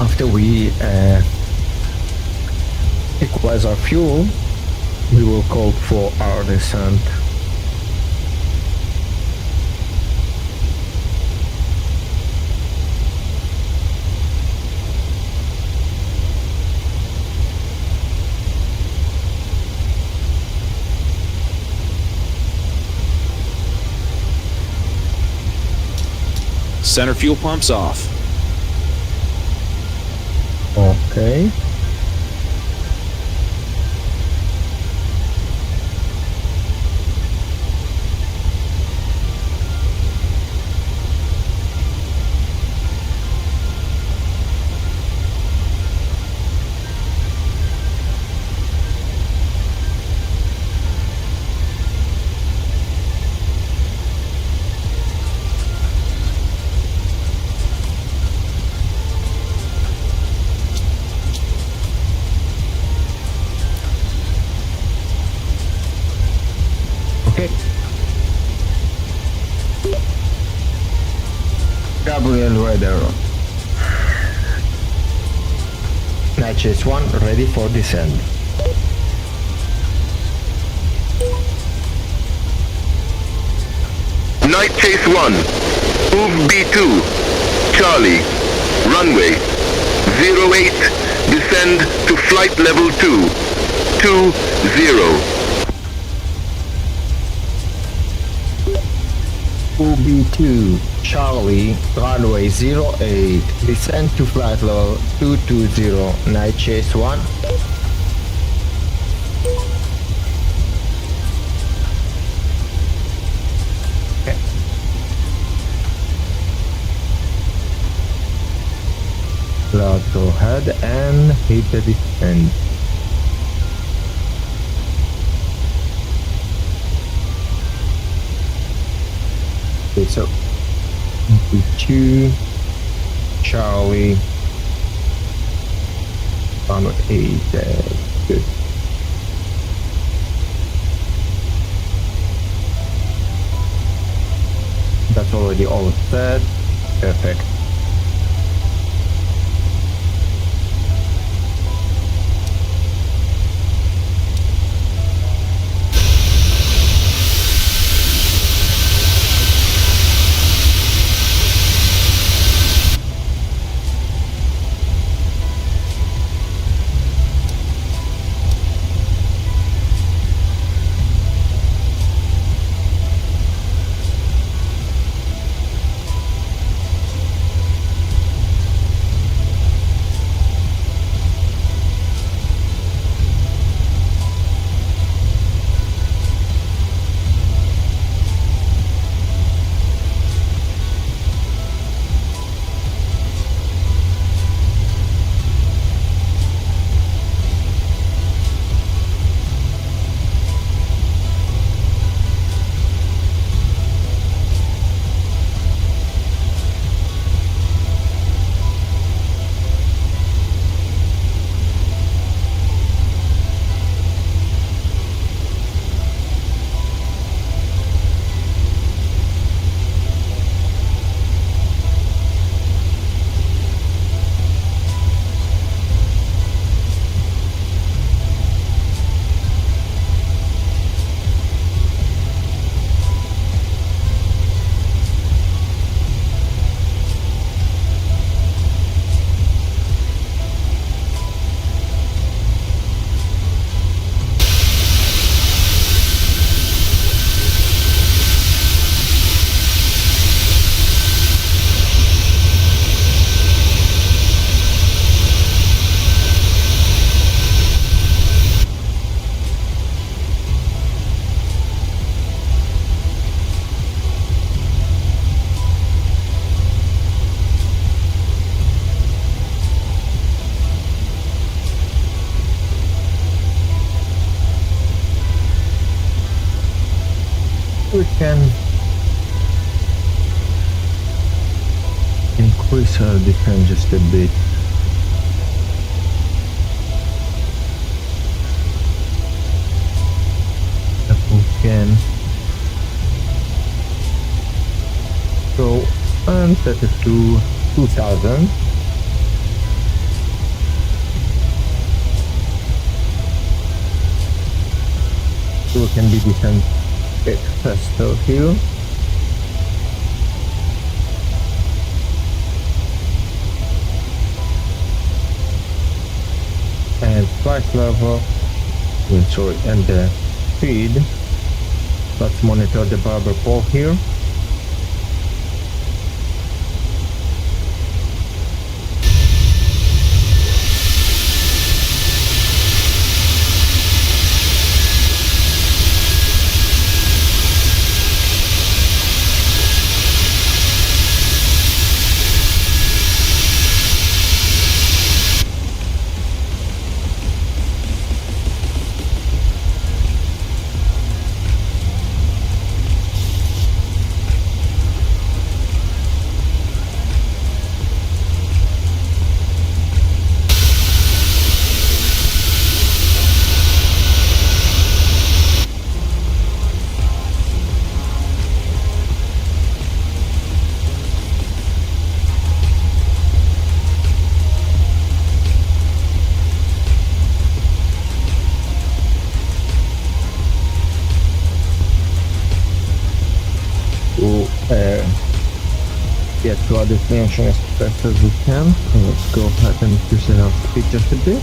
After we equalize our fuel, we will call for our descent. Center fuel pumps off. Okay. weather. Night Chase 1 ready for descent. Night Chase 1, move B2, Charlie, runway 08, descend to flight level 2, 20. UB2, Charlie, runway 08, descend to flight level 220, Night Chase 1. Okay. Let's go ahead and hit the descent. Okay, so B2, Charlie, runway 8, good. That's already all set, perfect. We can increase our defense just a bit. If we can go and set it to 2000. So we can be defense faster here. And flight level, sorry, and the speed. Let's monitor the barber pole here. to our destination as fast as we can. So let's go ahead and increase our speed just a bit.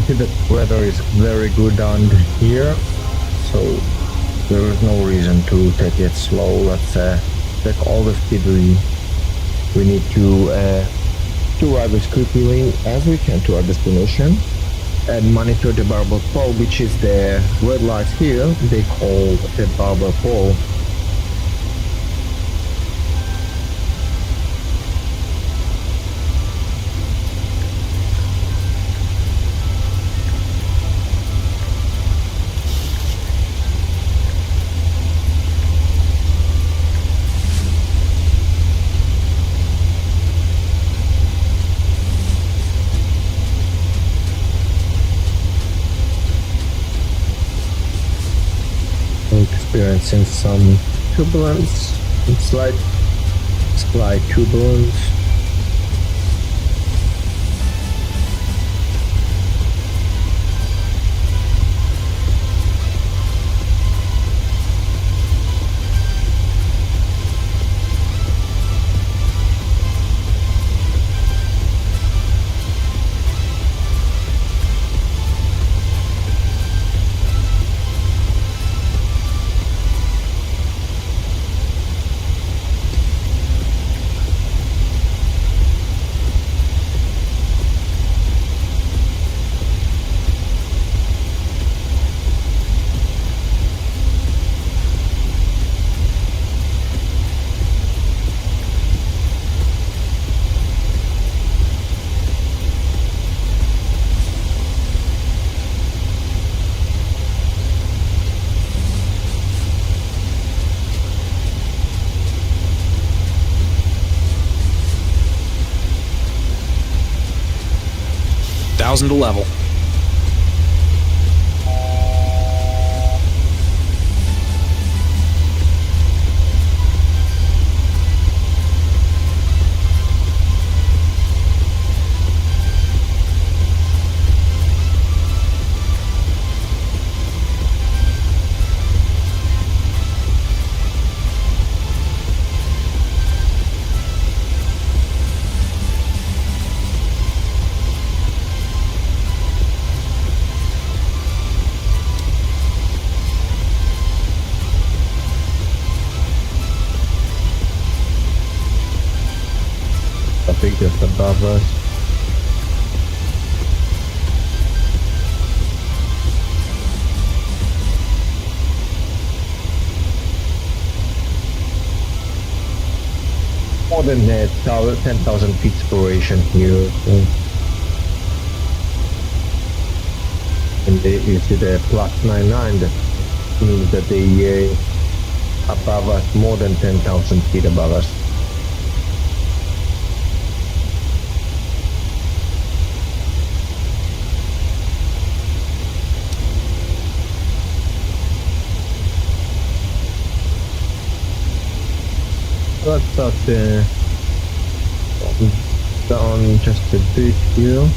The weather is very good down here, so there is no reason to take it slow. Let's take all the speed we need to arrive as quickly as we can to our destination and monitor the barber pole, which is the red light here. They call the barber pole. Experiencing some turbulence, some slight turbulence. To level. I think just above us. More than 10,000 feet separation here. So. And you see the plus 99, that means that they above us, more than 10,000 feet above us. start down just a bit here.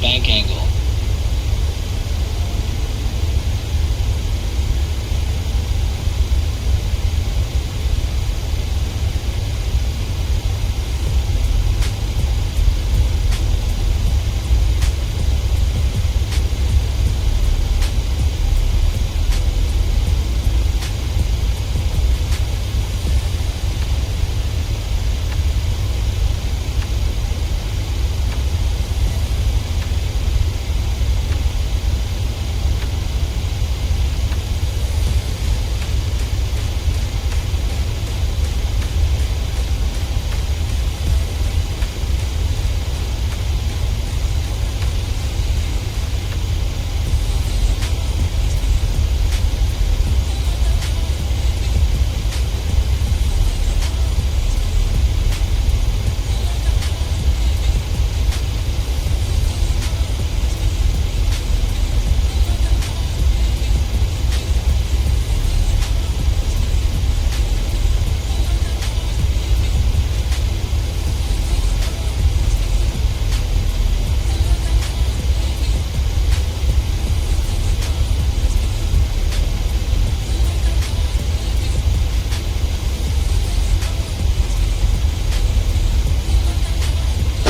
Bank angle.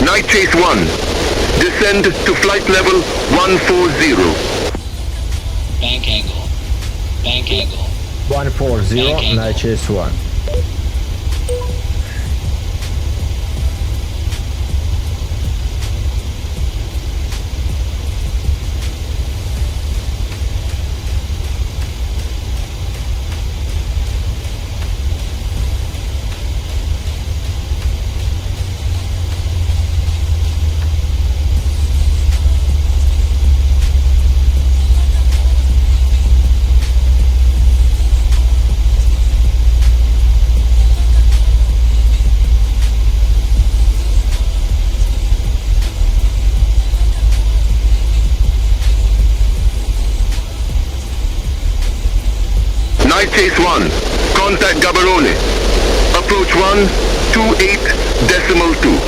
Night Chase 1. Descend to flight level 140. Bank angle. Bank angle. 140, Bank angle. Night Chase 1. Chase 1, contact Gaborone. Approach 128.2.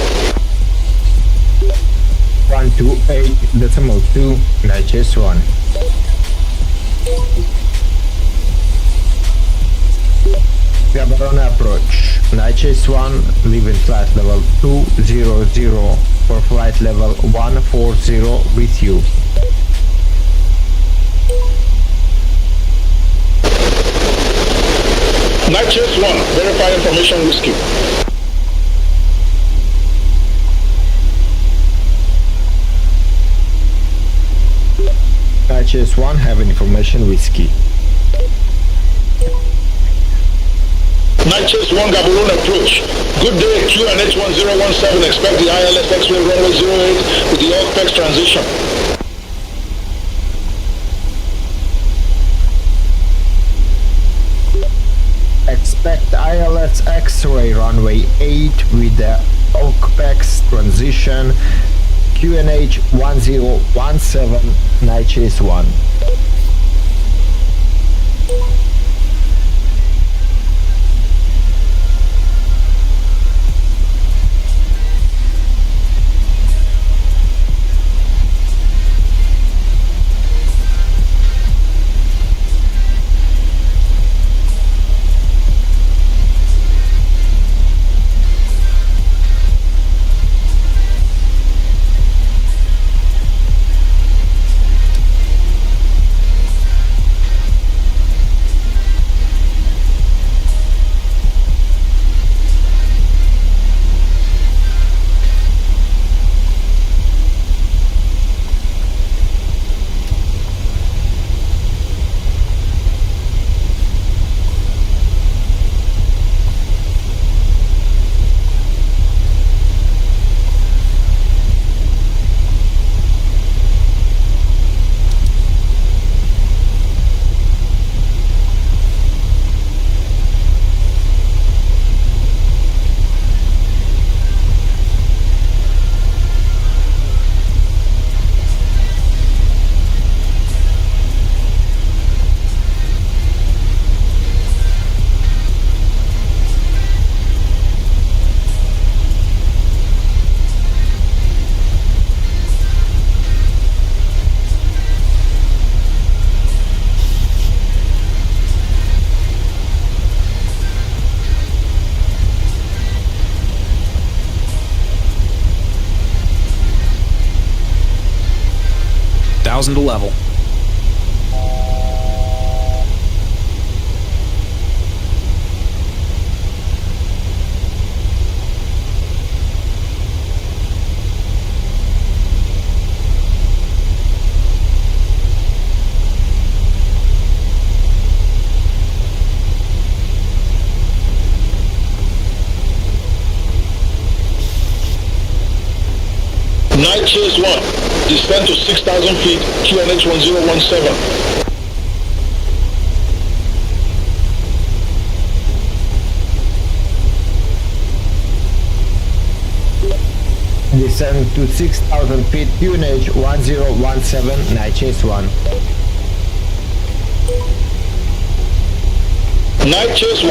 128.2, Night Chase 1. Gaborone approach. Night Chase 1, leaving flight level 200 for flight level 140 with you. Night Chase 1, verify information whiskey. Night Chase 1, have information whiskey. Night Chase 1, Gaborone approach. Good day, QNH 1017. Expect the ILS X-ray runway 08 with the OPEX transition. Expect ILS X-ray runway 8 with the OPEX transition. QNH 1017, Night Chase 1. To level. Night Chase 1, descend to 6,000 feet, QNH 1017. Descend to 6,000 feet, QNH 1017, Night Chase 1. Night Chase 1,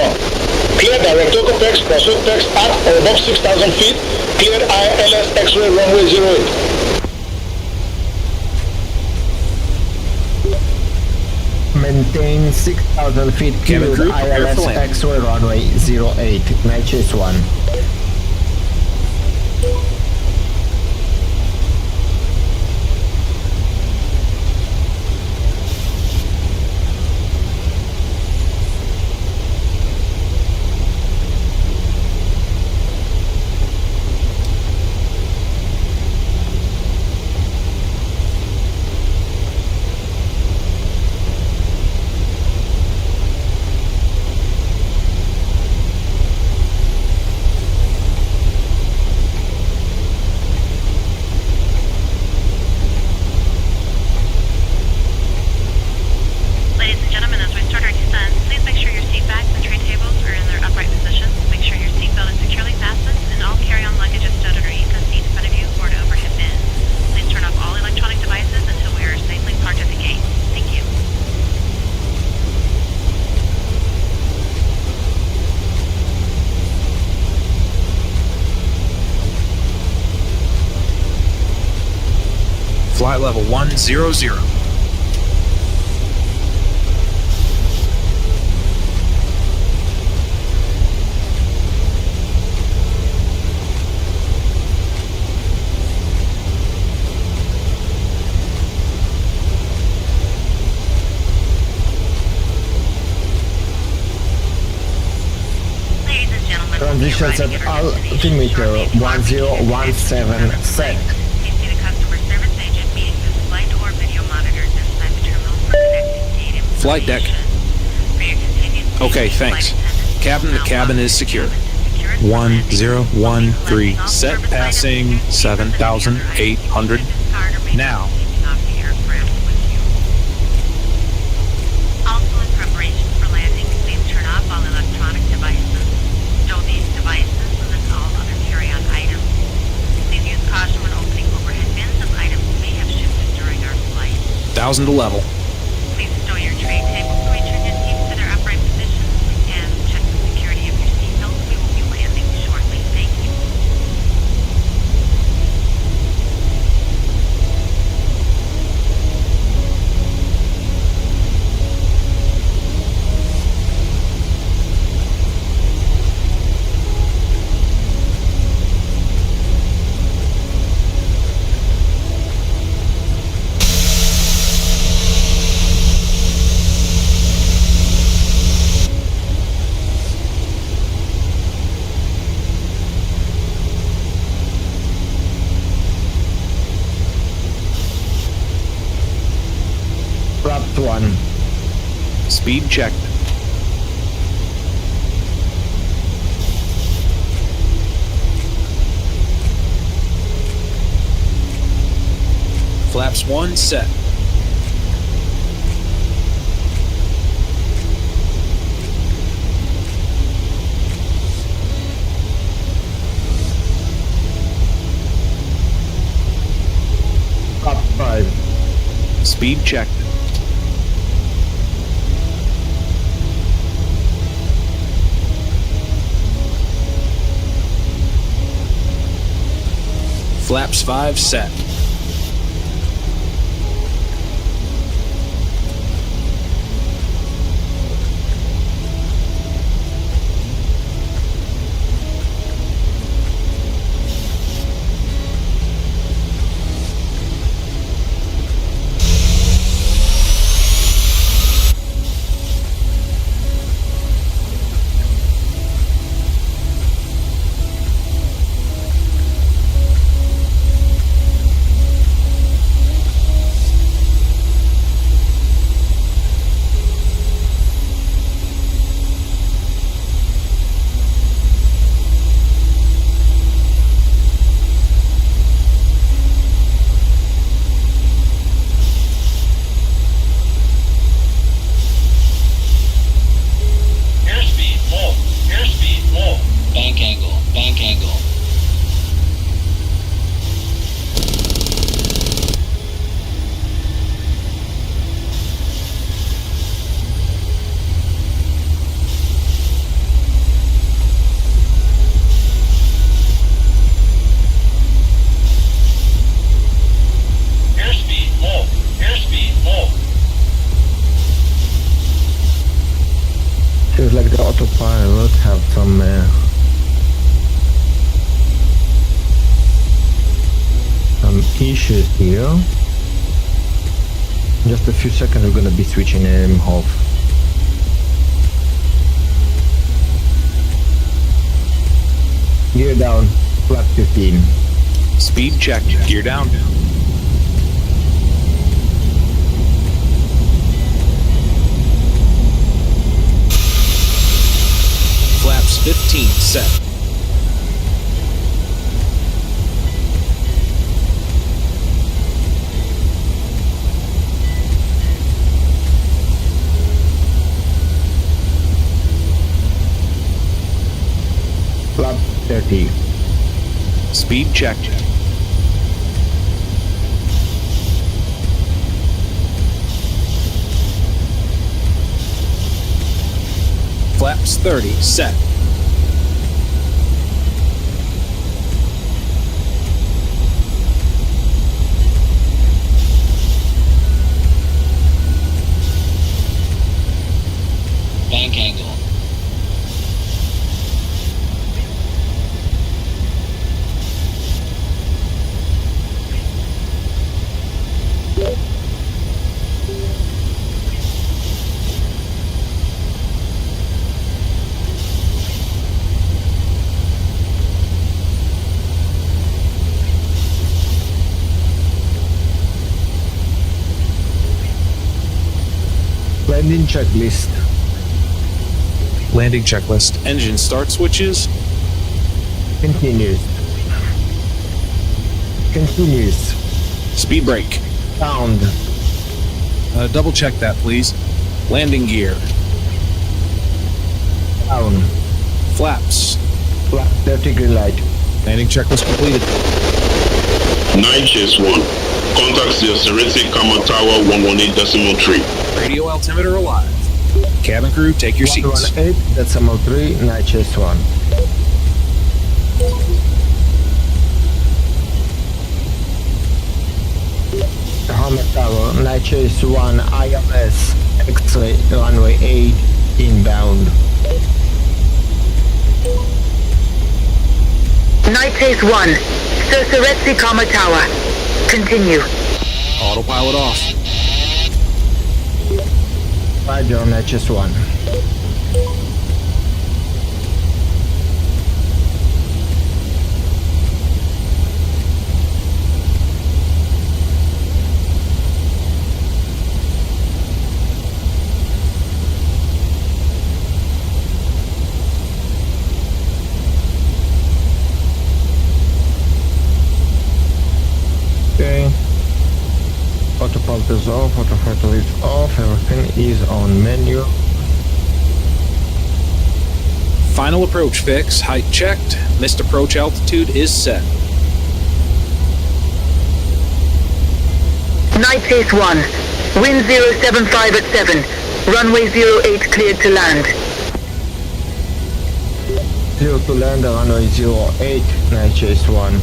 clear direct OPEX, cross OPEX at or above 6,000 feet, cleared ILS X-ray runway 08. Maintain 6,000 feet, cleared ILS X-ray runway 08, Night Chase 1. Flight level 100. Transitions at altimeter 1017 set. Please see the customer service agent meeting this flight or video monitors inside the terminal for connecting gate Flight deck. For your continued safety, Okay, thanks. Cabin to cabin is secure. 1013. Set passing 7,800. Now. Also, in preparation for landing, please turn off all electronic devices. Stow these devices and then all other carry-on items. Please use caution when opening overhead bins of items we may have shifted during our flight. 1,000 to level. Please stow your tray tables to return your seats to their upright positions and check the security of your seatbelts. We will be landing shortly. Thank you. Wrapped 1. Speed checked. Flaps 1 set. Flap 5. Speed checked. Flaps 5 set. Bank angle. Airspeed low. Airspeed low. Seems like the autopilot have some issues here. Just a few seconds, we're gonna be switching him off. Gear down, flat 15. Speed checked. Gear down. Flaps 15 set. Flap 30. Speed checked. Flaps 30 set. Landing checklist. Landing checklist. Engine start switches. Continues. Continues. Speed brake. Sound. Double check that, please. Landing gear. Down. Flaps. Flap 30 green light. Landing checklist completed. Night Chase 1. Contact the Sereti Kama Tower 118.3. Radio altimeter alive. Cabin crew, take your seats. 118.3, Night Chase 1. Kama Tower, Night Chase 1, ILS, X-ray, runway 8, inbound. Night Chase 1, Sir Sereti Kama Tower. Continue. Autopilot off. Roger, Night Chase 1. Okay. Autopilot is off, autothrottle is off, everything is on menu. Final approach fix. Height checked. Missed approach altitude is set. Night Chase 1, wind 075 at 7, runway 08 cleared to land. Clear to land, runway 08, Night Chase 1.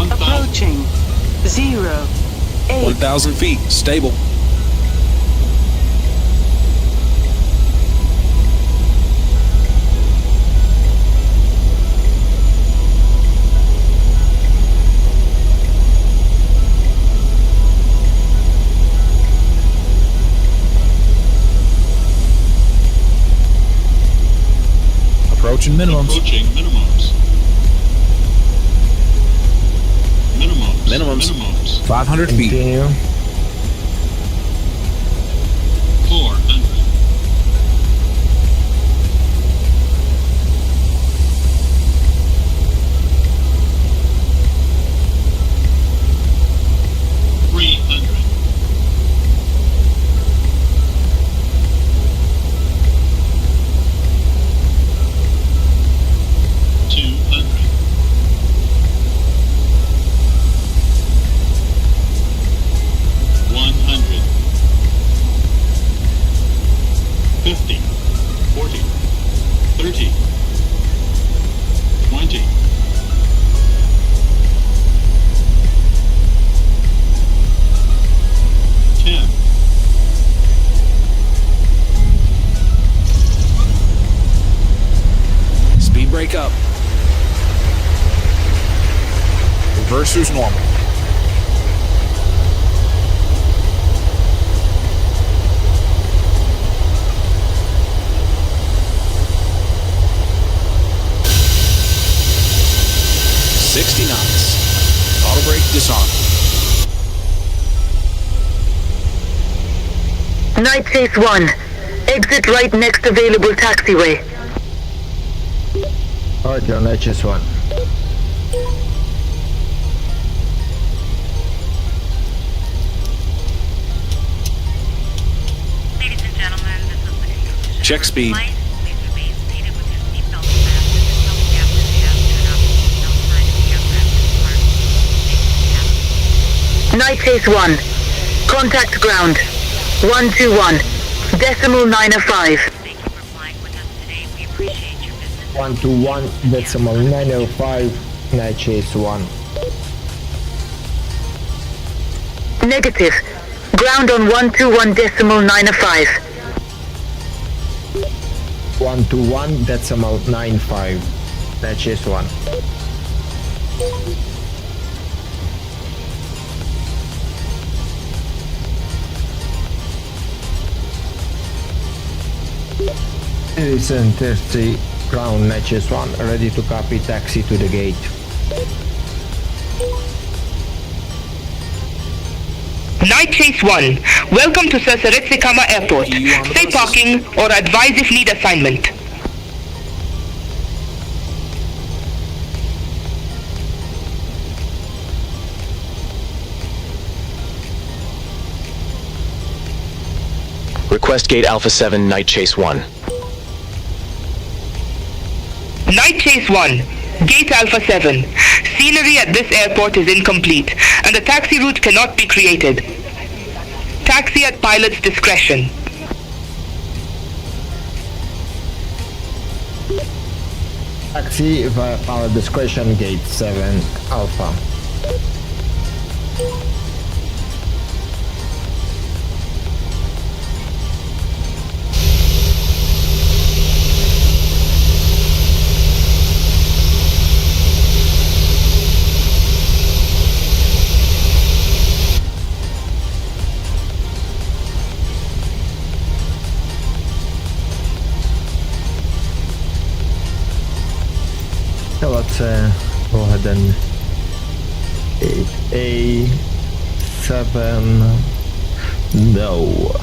Approaching 08. 1,000 feet. Stable. Approaching minimums. Approaching minimums. Minimums. 500 feet. Continue. 400. 300. 200. 100. 50. 40. 30. 20. 10. Speed brake up. Reverser's normal. Auto brake disarm. Night Chase 1, exit right next available taxiway. Roger, Night Chase 1. Ladies and gentlemen, this is the conclusion. Check speed. Please remain seated with your seatbelt fastened until the captain has turned off the seatbelt sign of the aircraft departs. Night Chase 1, contact ground, 121, decimal 905. Thank you for flying with us today. We appreciate your business. 121 decimal 905, Night Chase 1. Negative. Ground on 121.95. 121.95. That's just one. Listen, 30 ground Natchez 1, ready to copy, taxi to the gate. Night Chase 1, welcome to Vilankulo Airport. Stay parking or advise if need assignment. Request gate Alpha 7, Night Chase 1. Night Chase 1, gate Alpha 7. Scenery at this airport is incomplete and a taxi route cannot be created. Taxi at pilot's discretion. Taxi via pilot discretion, gate 7 Alpha. So let's go ahead and 8A7 no.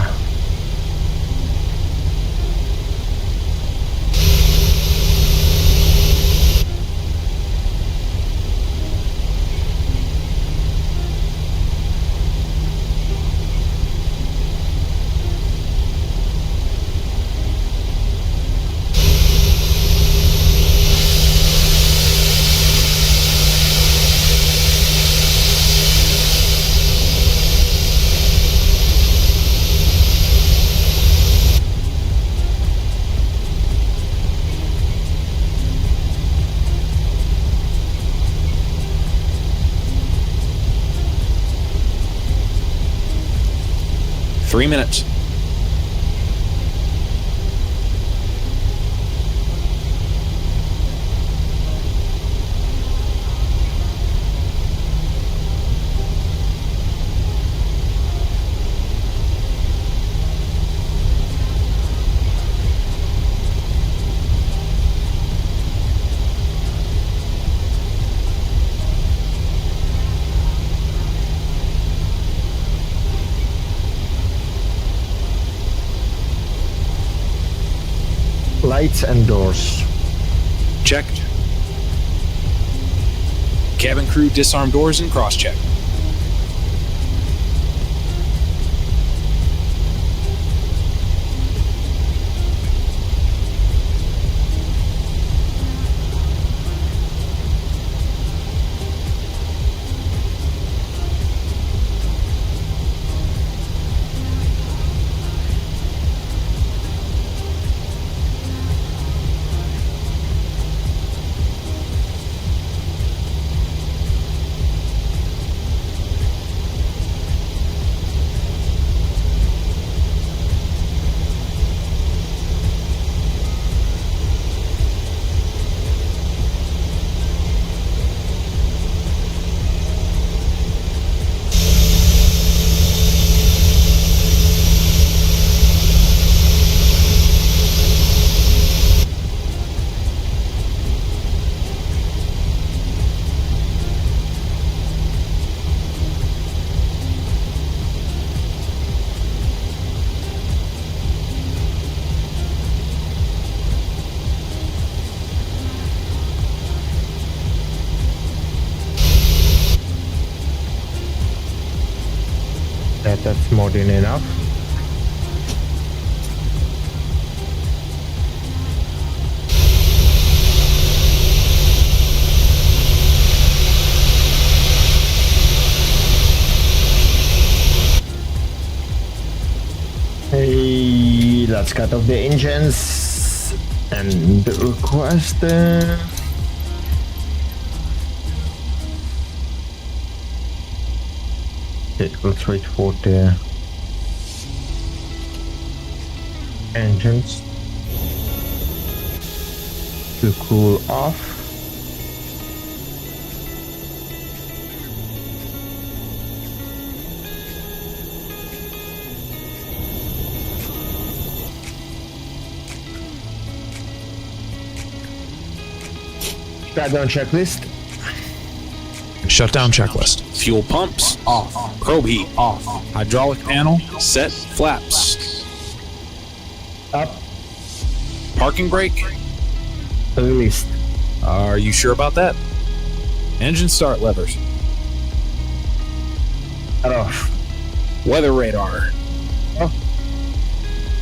Three minutes. Lights and doors. Checked. Cabin crew disarm doors and cross-check. That's more than enough. Hey, let's cut off the engines and request okay, let's wait for the Engines to cool off. Shutdown checklist. Shutdown checklist. Fuel pumps off. Probe heat off. Hydraulic panel set. Flaps up. Parking brake released. Are you sure about that? Engine start levers off. Weather radar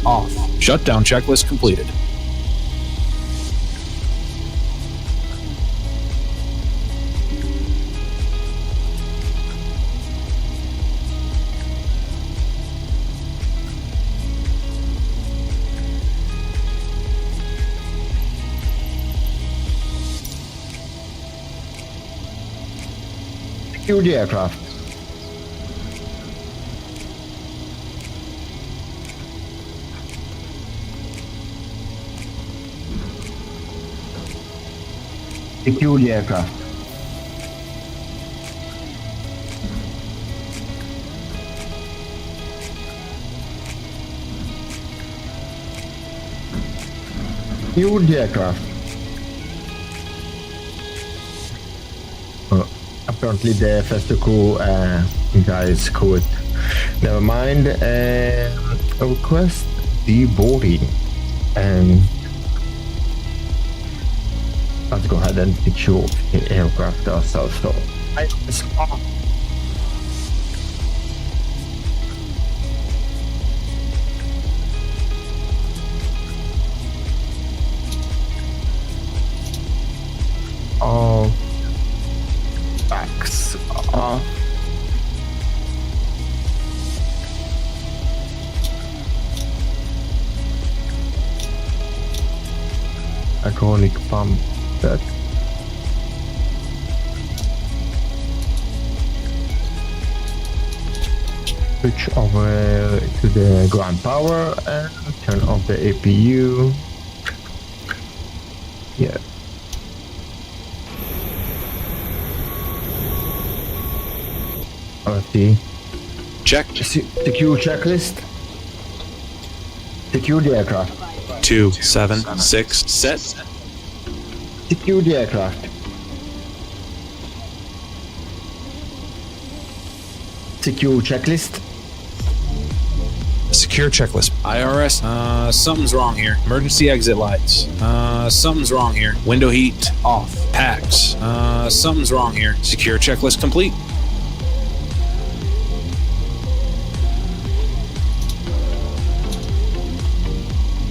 off. Shutdown checklist completed. Secure the aircraft. Secure the aircraft. Secure the aircraft. Apparently the first crew guys quit. Never mind. Request deboarding, and let's go ahead and secure the aircraft ourselves. So it's off. All backs off. Alcoholic pump that. Switch over to the ground power and turn off the APU. Yeah. Let's see. Check. Secure checklist. Secure the aircraft. 2, 7, 6, set. Secure the aircraft. Secure checklist. Secure checklist. IRS. Something's wrong here. Emergency exit lights. Something's wrong here. Window heat off. Packs. Something's wrong here. Secure checklist complete.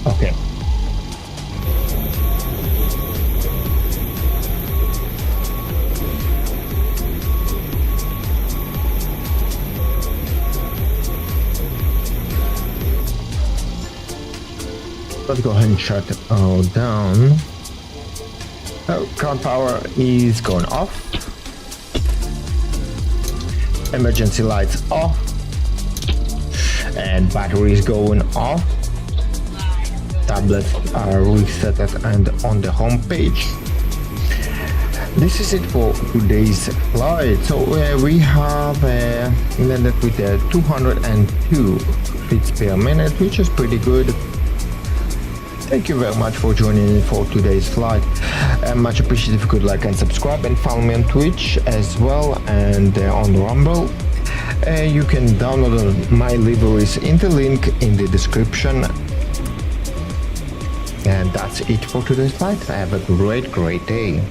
Okay. Let's go ahead and shut it all down. So, ground power is going off. Emergency lights off. And battery is going off. Tablets are reset and on the home page. This is it for today's flight. So we have landed with 202 feet per minute, which is pretty good. Thank you very much for joining me for today's flight. Much appreciated if you could like and subscribe, and follow me on Twitch as well, and on Rumble. You can download my liveries in the link in the description. And that's it for today's flight. Have a great day.